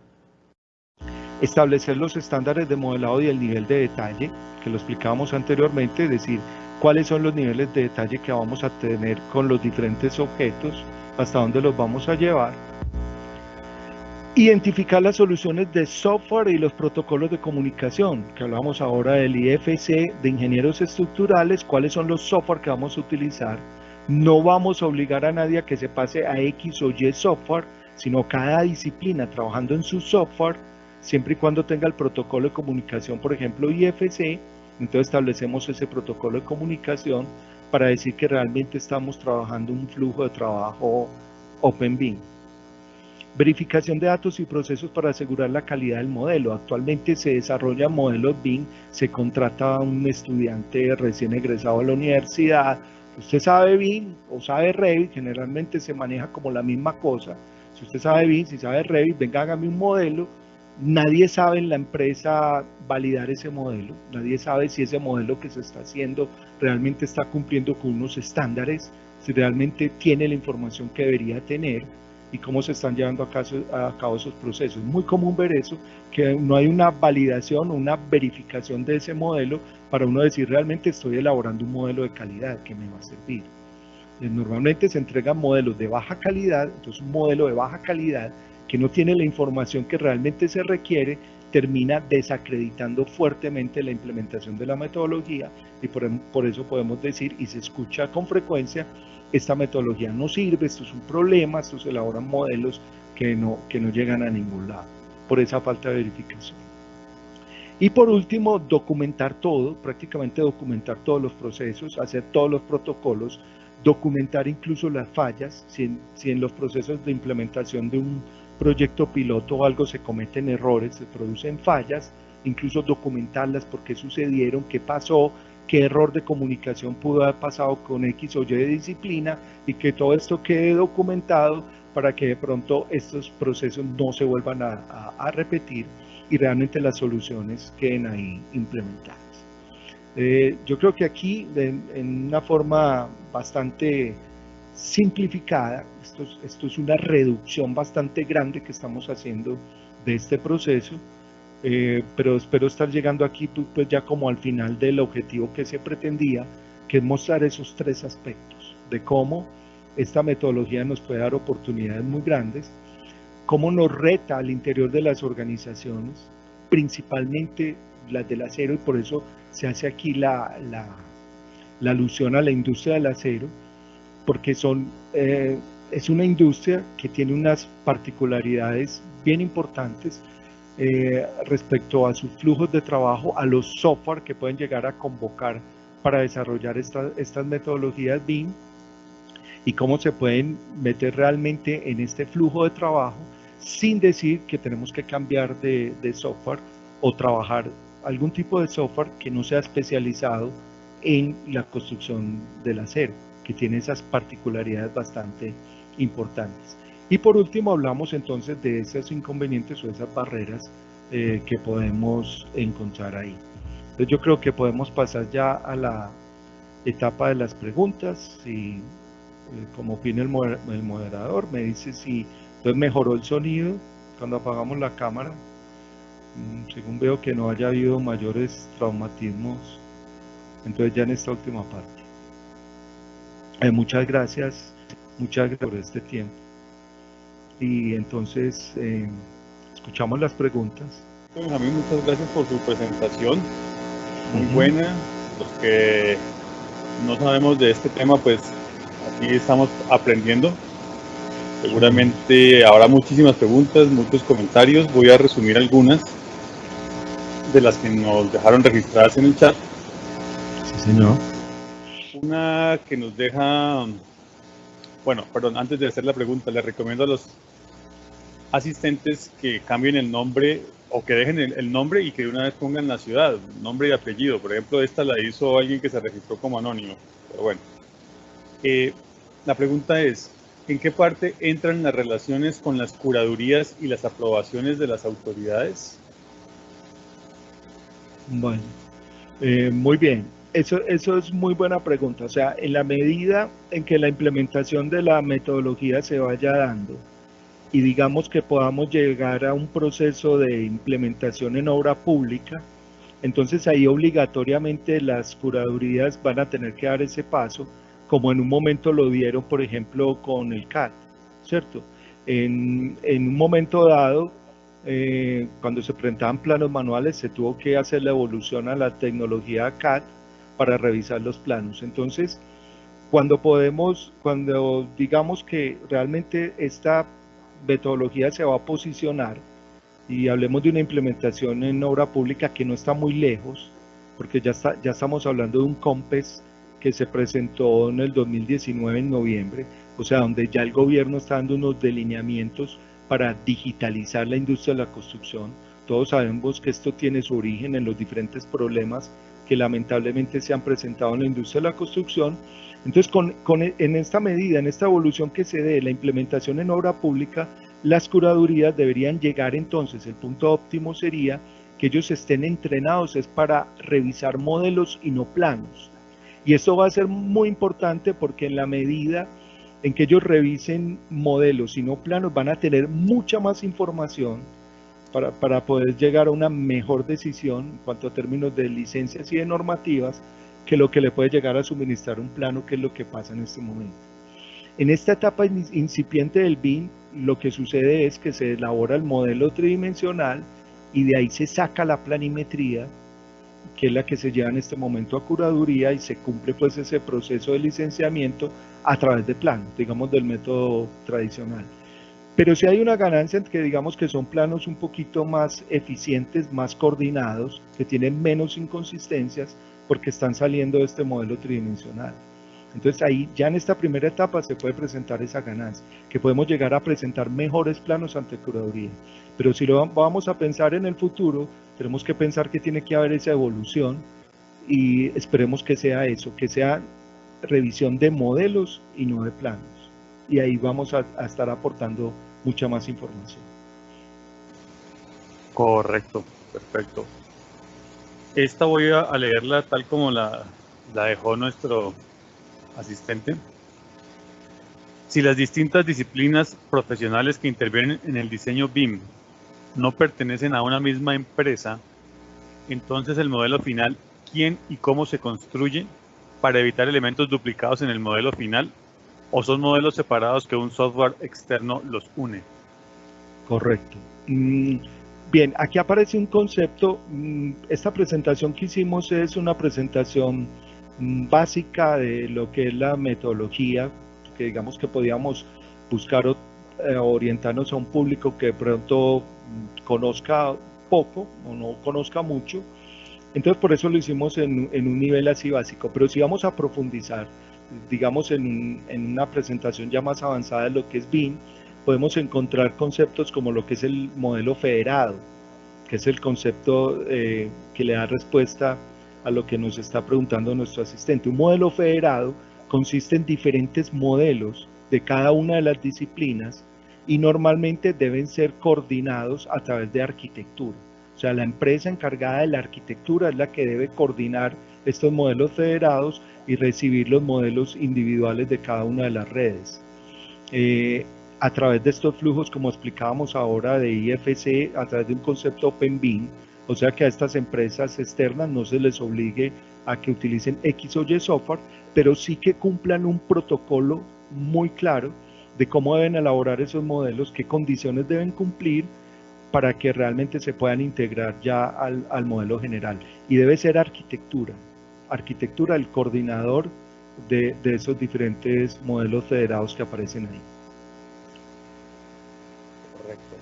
Establecer los estándares de modelado y el nivel de detalle, que lo explicábamos anteriormente, es decir, cuáles son los niveles de detalle que vamos a tener con los diferentes objetos, hasta dónde los vamos a llevar. Identificar las soluciones de software y los protocolos de comunicación, que hablamos ahora del IFC, de ingenieros estructurales, cuáles son los software que vamos a utilizar. No vamos a obligar a nadie a que se pase a X o Y software, sino cada disciplina trabajando en su software, siempre y cuando tenga el protocolo de comunicación, por ejemplo IFC, entonces establecemos ese protocolo de comunicación para decir que realmente estamos trabajando un flujo de trabajo OpenBIM. Verificación de datos y procesos para asegurar la calidad del modelo. Actualmente se desarrollan modelos BIM, se contrata a un estudiante recién egresado de la universidad. Usted sabe BIM o sabe Revit, generalmente se maneja como la misma cosa. Si usted sabe BIM, si sabe Revit, venga, hágame un modelo. Nadie sabe en la empresa validar ese modelo, nadie sabe si ese modelo que se está haciendo realmente está cumpliendo con unos estándares, si realmente tiene la información que debería tener y cómo se están llevando a cabo esos procesos. Es muy común ver eso, que no hay una validación, una verificación de ese modelo para uno decir realmente estoy elaborando un modelo de calidad que me va a servir. Normalmente se entregan modelos de baja calidad, entonces un modelo de baja calidad que no tiene la información que realmente se requiere, termina desacreditando fuertemente la implementación de la metodología y por eso podemos decir, y se escucha con frecuencia, esta metodología no sirve, esto es un problema, estos se elaboran modelos que no llegan a ningún lado, por esa falta de verificación. Y por último, documentar todo, prácticamente documentar todos los procesos, hacer todos los protocolos, documentar incluso las fallas, si en los procesos de implementación de un proyecto piloto o algo se cometen errores, se producen fallas, incluso documentarlas, por qué sucedieron, qué pasó, qué error de comunicación pudo haber pasado con X o Y de disciplina y que todo esto quede documentado para que de pronto estos procesos no se vuelvan a repetir y realmente las soluciones queden ahí implementadas. Yo creo que aquí, en una forma bastante simplificada, esto es una reducción bastante grande que estamos haciendo de este proceso, pero espero estar llegando aquí pues ya como al final del objetivo que se pretendía, que es mostrar esos tres aspectos de cómo esta metodología nos puede dar oportunidades muy grandes, cómo nos reta al interior de las organizaciones, principalmente las del acero, y por eso se hace aquí la alusión a la industria del acero, porque es una industria que tiene unas particularidades bien importantes respecto a sus flujos de trabajo, a los software que pueden llegar a convocar para desarrollar estas metodologías BIM y cómo se pueden meter realmente en este flujo de trabajo sin decir que tenemos que cambiar de software o trabajar algún tipo de software que no sea especializado en la construcción del acero, que tiene esas particularidades bastante importantes. Y por último hablamos entonces de esos inconvenientes o esas barreras que podemos encontrar ahí. Entonces yo creo que podemos pasar ya a la etapa de las preguntas y como opina el moderador, me dice si entonces mejoró el sonido cuando apagamos la cámara, según veo que no haya habido mayores traumatismos, entonces ya en esta última parte. Muchas gracias por este tiempo. Y entonces escuchamos las preguntas. Bueno, a mí muchas gracias por su presentación, muy buena. Los que no sabemos de este tema, pues aquí estamos aprendiendo. Seguramente habrá muchísimas preguntas, muchos comentarios. Voy a resumir algunas de las que nos dejaron registradas en el chat. Sí, señor. Una que nos deja, bueno, perdón, antes de hacer la pregunta, les recomiendo a los asistentes que cambien el nombre o que dejen el nombre y que de una vez pongan la ciudad, nombre y apellido. Por ejemplo, esta la hizo alguien que se registró como anónimo, pero bueno. La pregunta es, ¿en qué parte entran las relaciones con las curadurías y las aprobaciones de las autoridades? Bueno, muy bien. Eso es muy buena pregunta. O sea, en la medida en que la implementación de la metodología se vaya dando y digamos que podamos llegar a un proceso de implementación en obra pública, entonces ahí obligatoriamente las curadurías van a tener que dar ese paso, como en un momento lo dieron, por ejemplo, con el CAT, ¿cierto? En un momento dado, cuando se presentaban planos manuales, se tuvo que hacer la evolución a la tecnología CAT para revisar los planos. Entonces, cuando digamos que realmente esta metodología se va a posicionar y hablemos de una implementación en obra pública que no está muy lejos, porque ya estamos hablando de un COMPES que se presentó en el 2019 en noviembre, o sea, donde ya el gobierno está dando unos delineamientos para digitalizar la industria de la construcción. Todos sabemos que esto tiene su origen en los diferentes problemas que lamentablemente se han presentado en la industria de la construcción. Entonces, en esta medida, en esta evolución que se dé la implementación en obra pública, las curadurías deberían llegar entonces, el punto óptimo sería que ellos estén entrenados es para revisar modelos y no planos. Y esto va a ser muy importante porque en la medida en que ellos revisen modelos y no planos van a tener mucha más información para poder llegar a una mejor decisión en cuanto a términos de licencias y de normativas que lo que le puede llegar a suministrar un plano, que es lo que pasa en este momento. En esta etapa incipiente del BIM, lo que sucede es que se elabora el modelo tridimensional y de ahí se saca la planimetría, que es la que se lleva en este momento a curaduría y se cumple pues ese proceso de licenciamiento a través de planos, digamos del método tradicional. Pero sí hay una ganancia en que digamos que son planos un poquito más eficientes, más coordinados, que tienen menos inconsistencias porque están saliendo de este modelo tridimensional. Entonces ahí ya en esta primera etapa se puede presentar esa ganancia, que podemos llegar a presentar mejores planos ante curaduría. Pero si lo vamos a pensar en el futuro, tenemos que pensar que tiene que haber esa evolución y esperemos que sea eso, que sea revisión de modelos y no de planos. Y ahí vamos a estar aportando mucha más información. Correcto, perfecto. Esta voy a leerla tal como la dejó nuestro asistente. Si las distintas disciplinas profesionales que intervienen en el diseño BIM no pertenecen a una misma empresa, entonces el modelo final, ¿quién y cómo se construye para evitar elementos duplicados en el modelo final? ¿O son modelos separados que un software externo los une? Correcto. Bien, aquí aparece un concepto. Esta presentación que hicimos es una presentación básica de lo que es la metodología, que digamos que podíamos buscar orientarnos a un público que de pronto conozca poco o no conozca mucho. Entonces por eso lo hicimos en un nivel así básico, pero si vamos a profundizar, digamos en una presentación ya más avanzada de lo que es BIM, podemos encontrar conceptos como lo que es el modelo federado, que es el concepto que le da respuesta a lo que nos está preguntando nuestro asistente. Un modelo federado consiste en diferentes modelos de cada una de las disciplinas y normalmente deben ser coordinados a través de arquitectura. O sea, la empresa encargada de la arquitectura es la que debe coordinar estos modelos federados y recibir los modelos individuales de cada una de las redes. A través de estos flujos, como explicábamos ahora de IFC, a través de un concepto Open BIM, o sea que a estas empresas externas no se les obligue a que utilicen X o Y software, pero sí que cumplan un protocolo muy claro de cómo deben elaborar esos modelos, qué condiciones deben cumplir para que realmente se puedan integrar ya al modelo general. Y debe ser arquitectura el coordinador de esos diferentes modelos federados que aparecen ahí. Correcto.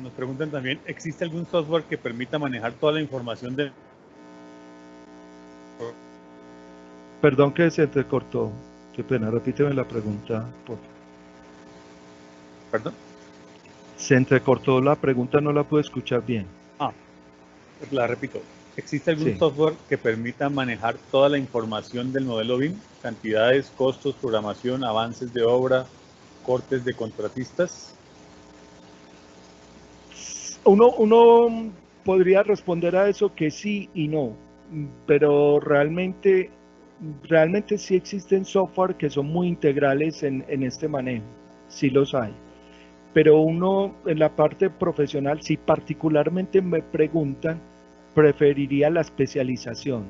Nos preguntan también, ¿existe algún software que permita manejar toda la información de... Perdón que se te cortó. Qué pena, repíteme la pregunta. ¿Perdón? Se entrecortó la pregunta, no la pude escuchar bien. La repito. ¿Existe algún software que permita manejar toda la información del modelo BIM? Cantidades, costos, programación, avances de obra, cortes de contratistas. Uno podría responder a eso que sí y no. pero realmente sí existen software que son muy integrales en este manejo, sí los hay. Pero uno en la parte profesional, si particularmente me preguntan, preferiría la especialización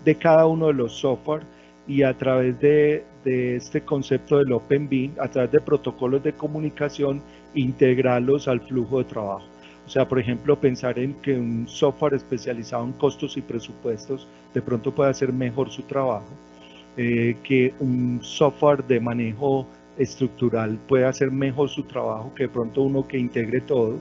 de cada uno de los software y a través de este concepto del Open BIM, a través de protocolos de comunicación, integrarlos al flujo de trabajo. O sea, por ejemplo, pensar en que un software especializado en costos y presupuestos de pronto puede hacer mejor su trabajo, que un software de manejo estructural puede hacer mejor su trabajo que de pronto uno que integre todo.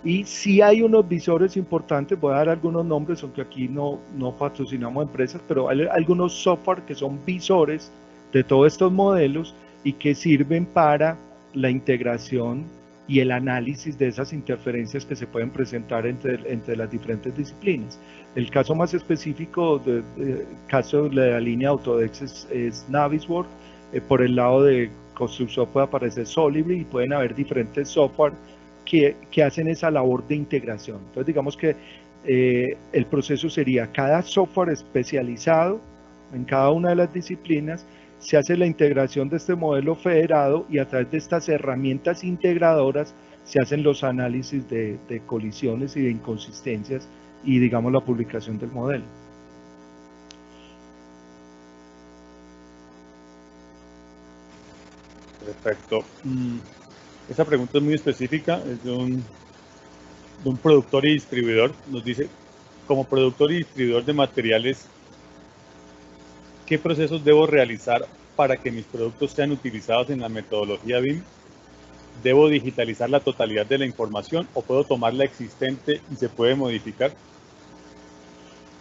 Y si hay unos visores importantes, voy a dar algunos nombres, aunque aquí no patrocinamos empresas, pero hay algunos software que son visores de todos estos modelos y que sirven para la integración y el análisis de esas interferencias que se pueden presentar entre las diferentes disciplinas. El caso más específico, caso de la línea Autodesk es Navisworks. Por el lado de construcción puede aparecer Solibri y pueden haber diferentes software que hacen esa labor de integración. Entonces digamos que el proceso sería cada software especializado en cada una de las disciplinas, se hace la integración de este modelo federado y a través de estas herramientas integradoras se hacen los análisis de colisiones y de inconsistencias y digamos la publicación del modelo. Perfecto. Esa pregunta es muy específica, es de un productor y distribuidor. Nos dice, como productor y distribuidor de materiales, ¿qué procesos debo realizar para que mis productos sean utilizados en la metodología BIM? ¿Debo digitalizar la totalidad de la información o puedo tomar la existente y se puede modificar?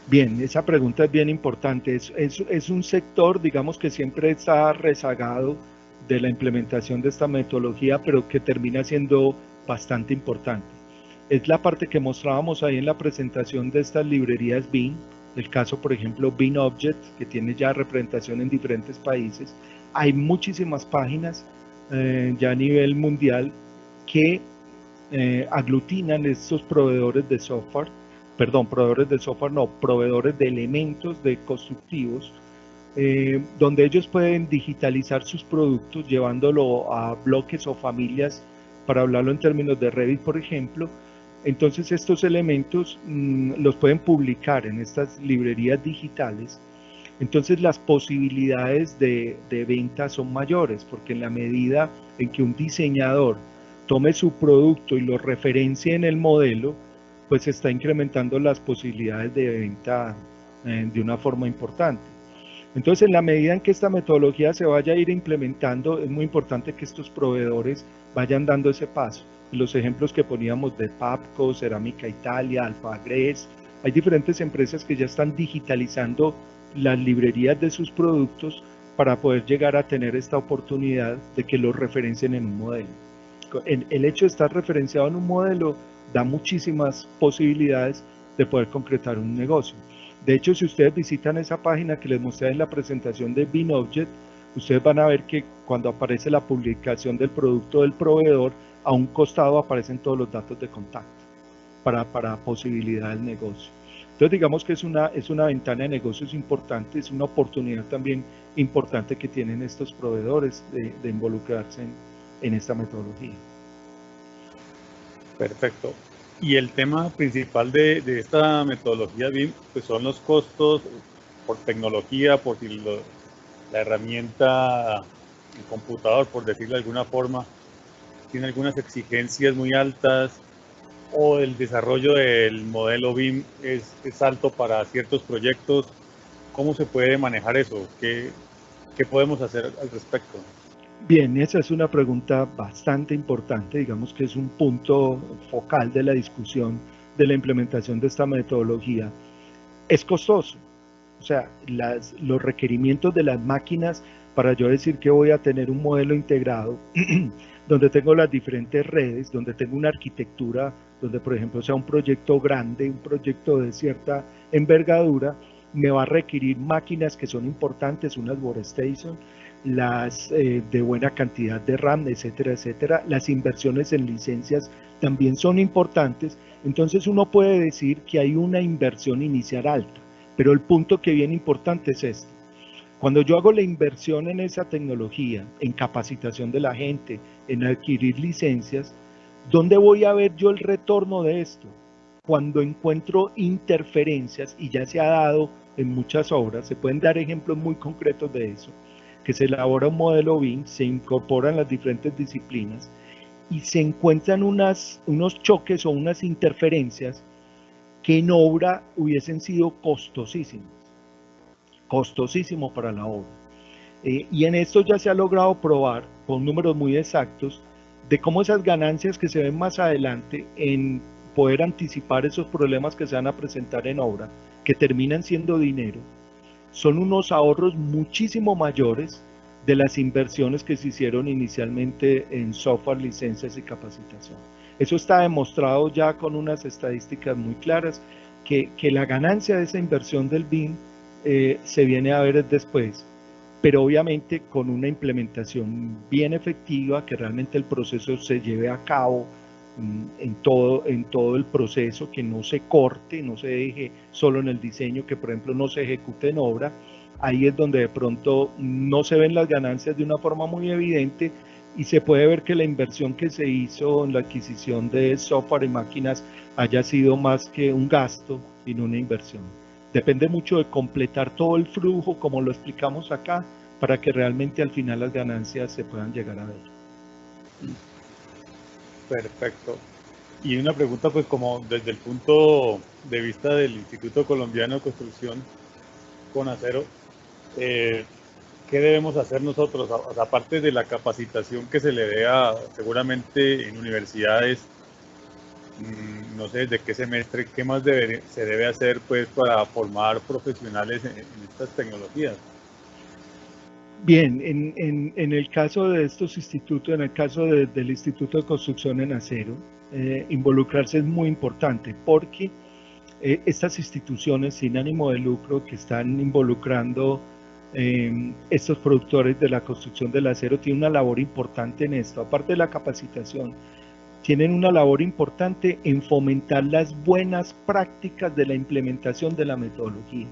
Bien, esa pregunta es bien importante. Es un sector, digamos, que siempre está rezagado de la implementación de esta metodología, pero que termina siendo bastante importante. Es la parte que mostrábamos ahí en la presentación de estas librerías BIM, el caso, por ejemplo, BIM Object, que tiene ya representación en diferentes países. Hay muchísimas páginas ya a nivel mundial que aglutinan estos proveedores de software, proveedores de elementos de constructivos, donde ellos pueden digitalizar sus productos llevándolo a bloques o familias, para hablarlo en términos de Revit, por ejemplo. Entonces estos elementos los pueden publicar en estas librerías digitales. Entonces las posibilidades de venta son mayores, porque en la medida en que un diseñador tome su producto y lo referencie en el modelo, pues está incrementando las posibilidades de venta de una forma importante. Entonces, en la medida en que esta metodología se vaya a ir implementando, es muy importante que estos proveedores vayan dando ese paso. Los ejemplos que poníamos de Papco, Cerámica Italia, Alfagres, hay diferentes empresas que ya están digitalizando las librerías de sus productos para poder llegar a tener esta oportunidad de que los referencien en un modelo. El hecho de estar referenciado en un modelo da muchísimas posibilidades de poder concretar un negocio. De hecho, si ustedes visitan esa página que les mostré en la presentación de BIM Object, ustedes van a ver que cuando aparece la publicación del producto del proveedor, a un costado aparecen todos los datos de contacto para posibilidad del negocio. Entonces digamos que es una ventana de negocios importante, es una oportunidad también importante que tienen estos proveedores de involucrarse en esta metodología. Perfecto. Y el tema principal de esta metodología BIM pues son los costos por tecnología, por si la herramienta, el computador, por decirlo de alguna forma, tiene algunas exigencias muy altas, o el desarrollo del modelo BIM es alto para ciertos proyectos. ¿Cómo se puede manejar eso? ¿Qué podemos hacer al respecto? Bien, esa es una pregunta bastante importante, digamos que es un punto focal de la discusión de la implementación de esta metodología. Es costoso, o sea, los requerimientos de las máquinas para yo decir que voy a tener un modelo integrado, donde tengo las diferentes redes, donde tengo una arquitectura, donde por ejemplo sea un proyecto grande, un proyecto de cierta envergadura, me va a requerir máquinas que son importantes, unas workstation, las de buena cantidad de RAM, etcétera, etcétera. Las inversiones en licencias también son importantes. Entonces uno puede decir que hay una inversión inicial alta, pero el punto que viene importante es este. Cuando yo hago la inversión en esa tecnología, en capacitación de la gente, en adquirir licencias, ¿dónde voy a ver yo el retorno de esto? Cuando encuentro interferencias, y ya se ha dado en muchas obras, se pueden dar ejemplos muy concretos de eso, que se elabora un modelo BIM, se incorporan las diferentes disciplinas y se encuentran unos choques o unas interferencias que en obra hubiesen sido costosísimos para la obra. Y en esto ya se ha logrado probar con números muy exactos de cómo esas ganancias que se ven más adelante en poder anticipar esos problemas que se van a presentar en obra, que terminan siendo dinero, son unos ahorros muchísimo mayores de las inversiones que se hicieron inicialmente en software, licencias y capacitación. Eso está demostrado ya con unas estadísticas muy claras, que la ganancia de esa inversión del BIM se viene a ver después, pero obviamente con una implementación bien efectiva, que realmente el proceso se lleve a cabo en todo el proceso, que no se corte, no se deje solo en el diseño, que por ejemplo no se ejecute en obra. Ahí es donde de pronto no se ven las ganancias de una forma muy evidente y se puede ver que la inversión que se hizo en la adquisición de software y máquinas haya sido más que un gasto y no una inversión. Depende mucho de completar todo el flujo, como lo explicamos acá, para que realmente al final las ganancias se puedan llegar a ver. Perfecto. Y una pregunta, pues como desde el punto de vista del Instituto Colombiano de Construcción con Acero, ¿qué debemos hacer nosotros? O sea, aparte de la capacitación que se le dé seguramente en universidades, no sé de qué semestre, ¿qué más se debe hacer pues para formar profesionales en estas tecnologías? Bien, en el caso de estos institutos, en el caso del Instituto de Construcción en Acero, involucrarse es muy importante porque estas instituciones sin ánimo de lucro que están involucrando estos productores de la construcción del acero tienen una labor importante en esto, aparte de la capacitación, tienen una labor importante en fomentar las buenas prácticas de la implementación de la metodología,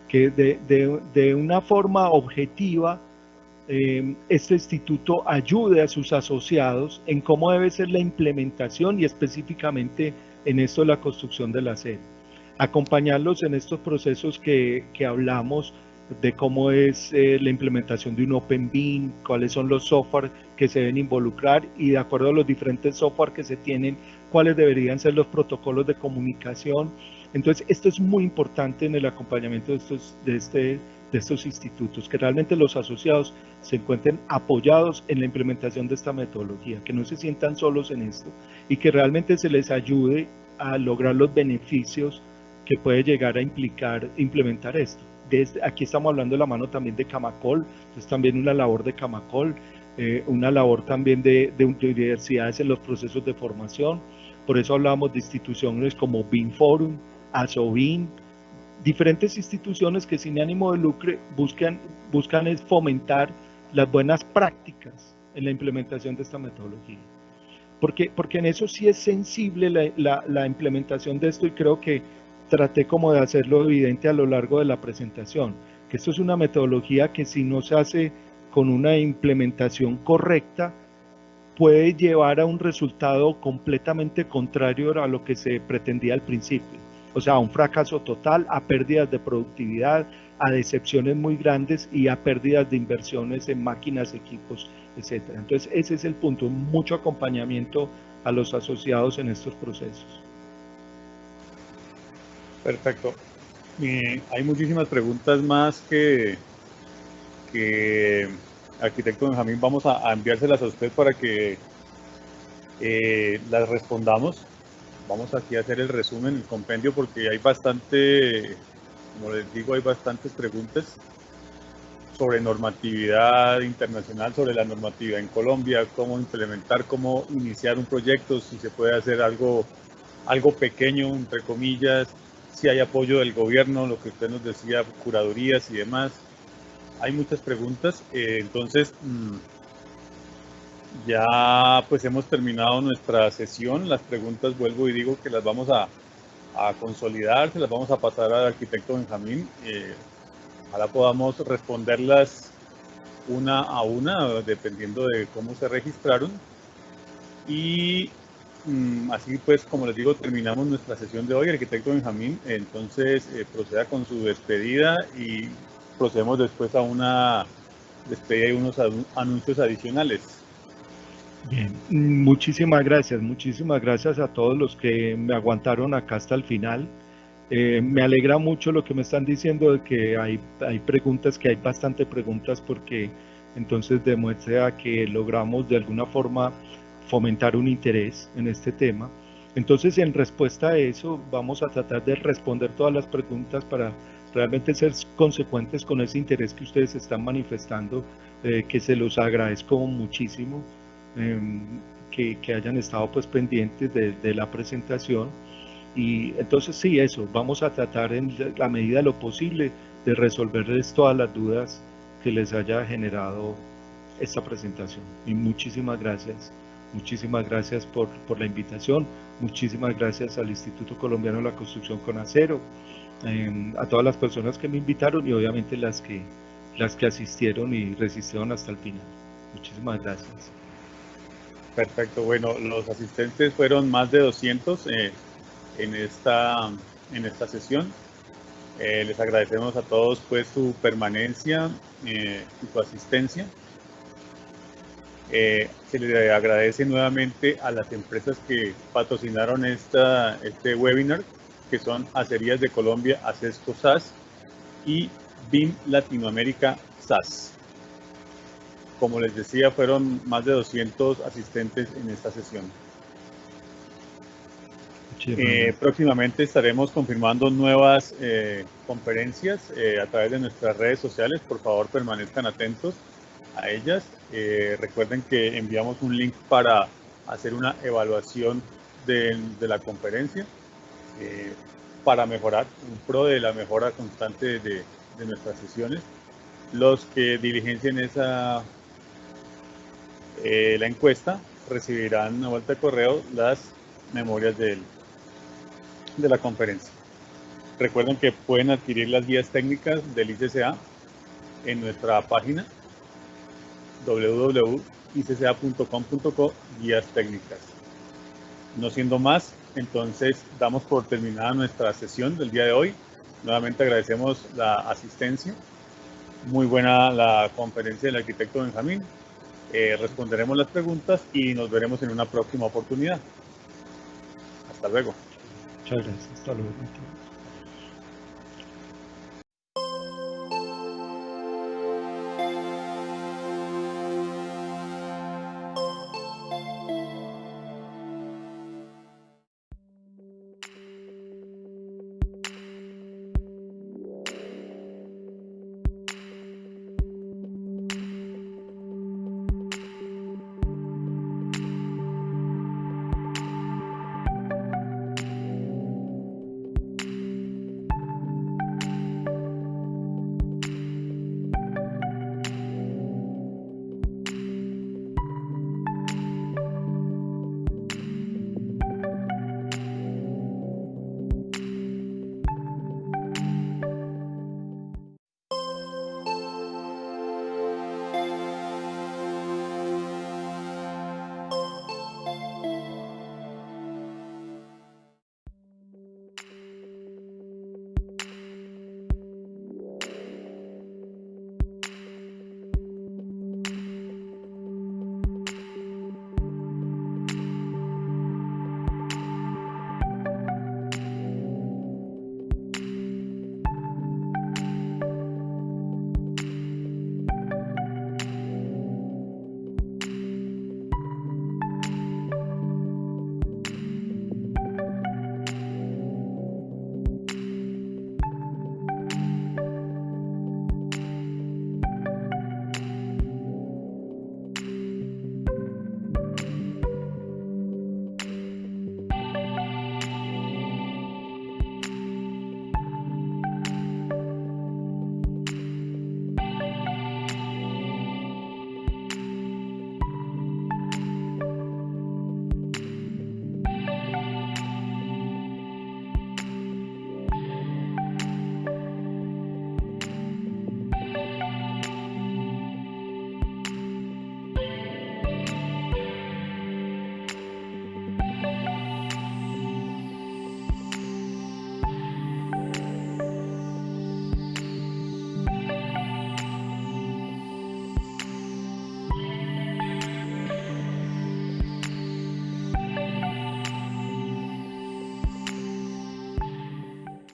que de una forma objetiva este instituto ayude a sus asociados en cómo debe ser la implementación y específicamente en esto la construcción del acero. Acompañarlos en estos procesos que hablamos de cómo es la implementación de un Open BIM, cuáles son los software que se deben involucrar y de acuerdo a los diferentes software que se tienen, cuáles deberían ser los protocolos de comunicación. Entonces, esto es muy importante en el acompañamiento de estos institutos, que realmente los asociados se encuentren apoyados en la implementación de esta metodología, que no se sientan solos en esto y que realmente se les ayude a lograr los beneficios que puede llegar a implementar esto. Aquí estamos hablando de la mano también de Camacol, entonces también una labor de Camacol, una labor también de universidades en los procesos de formación. Por eso hablamos de instituciones como BIM Forum, ASOBIM, diferentes instituciones que sin ánimo de lucro buscan es fomentar las buenas prácticas en la implementación de esta metodología. Porque en eso sí es sensible la implementación de esto y creo que traté como de hacerlo evidente a lo largo de la presentación, que esto es una metodología que si no se hace con una implementación correcta, puede llevar a un resultado completamente contrario a lo que se pretendía al principio. O sea, a un fracaso total, a pérdidas de productividad, a decepciones muy grandes y a pérdidas de inversiones en máquinas, equipos, etc. Entonces, ese es el punto, mucho acompañamiento a los asociados en estos procesos. Perfecto. Hay muchísimas preguntas más que arquitecto Benjamín, vamos a enviárselas a usted para que las respondamos. Vamos aquí a hacer el resumen, el compendio, porque hay bastante, como les digo, hay bastantes preguntas sobre normatividad internacional, sobre la normatividad en Colombia, cómo implementar, cómo iniciar un proyecto, si se puede hacer algo pequeño, entre comillas, si hay apoyo del gobierno, lo que usted nos decía, curadurías y demás. hay muchas preguntas, entonces ya pues hemos terminado nuestra sesión. Las preguntas, vuelvo y digo que las vamos a consolidar, se las vamos a pasar al arquitecto Benjamín. Ojalá podamos responderlas una a una, dependiendo de cómo se registraron. Y así pues, como les digo, terminamos nuestra sesión de hoy. Arquitecto Benjamín, entonces proceda con su despedida y procedemos después a una despedida y unos anuncios adicionales. Bien, muchísimas gracias a todos los que me aguantaron acá hasta el final. Me alegra mucho lo que me están diciendo de que hay preguntas, que hay bastante preguntas, porque entonces demuestra que logramos de alguna forma fomentar un interés en este tema. Entonces, en respuesta a eso, vamos a tratar de responder todas las preguntas para realmente ser consecuentes con ese interés que ustedes están manifestando, que se los agradezco muchísimo, que hayan estado pues pendientes de la presentación. Y entonces sí, eso, vamos a tratar en la medida de lo posible de resolverles todas las dudas que les haya generado esta presentación. Y muchísimas gracias por la invitación, muchísimas gracias al Instituto Colombiano de la Construcción con Acero, a todas las personas que me invitaron y obviamente las que asistieron y resistieron hasta el final. Muchísimas gracias. Perfecto, bueno, los asistentes fueron más de 200 en esta sesión. Les agradecemos a todos pues su permanencia y su asistencia. Se les agradece nuevamente a las empresas que patrocinaron este webinar, que son Acerías de Colombia, Acesco SAS y BIM Latinoamérica SAS. Como les decía, fueron más de 200 asistentes en esta sesión. Próximamente estaremos confirmando nuevas conferencias a través de nuestras redes sociales. Por favor, permanezcan atentos a ellas. Recuerden que enviamos un link para hacer una evaluación de la conferencia para mejorar, un pro de la mejora constante de nuestras sesiones. Los que diligencien la encuesta recibirán a vuelta de correo las memorias de la conferencia. Recuerden que pueden adquirir las guías técnicas del ICCA en nuestra página www.icca.com.co guías técnicas. No siendo más, entonces damos por terminada nuestra sesión del día de hoy. Nuevamente agradecemos la asistencia. Muy buena la conferencia del arquitecto Benjamín. Responderemos las preguntas y nos veremos en una próxima oportunidad. Hasta luego. Muchas gracias. Hasta luego.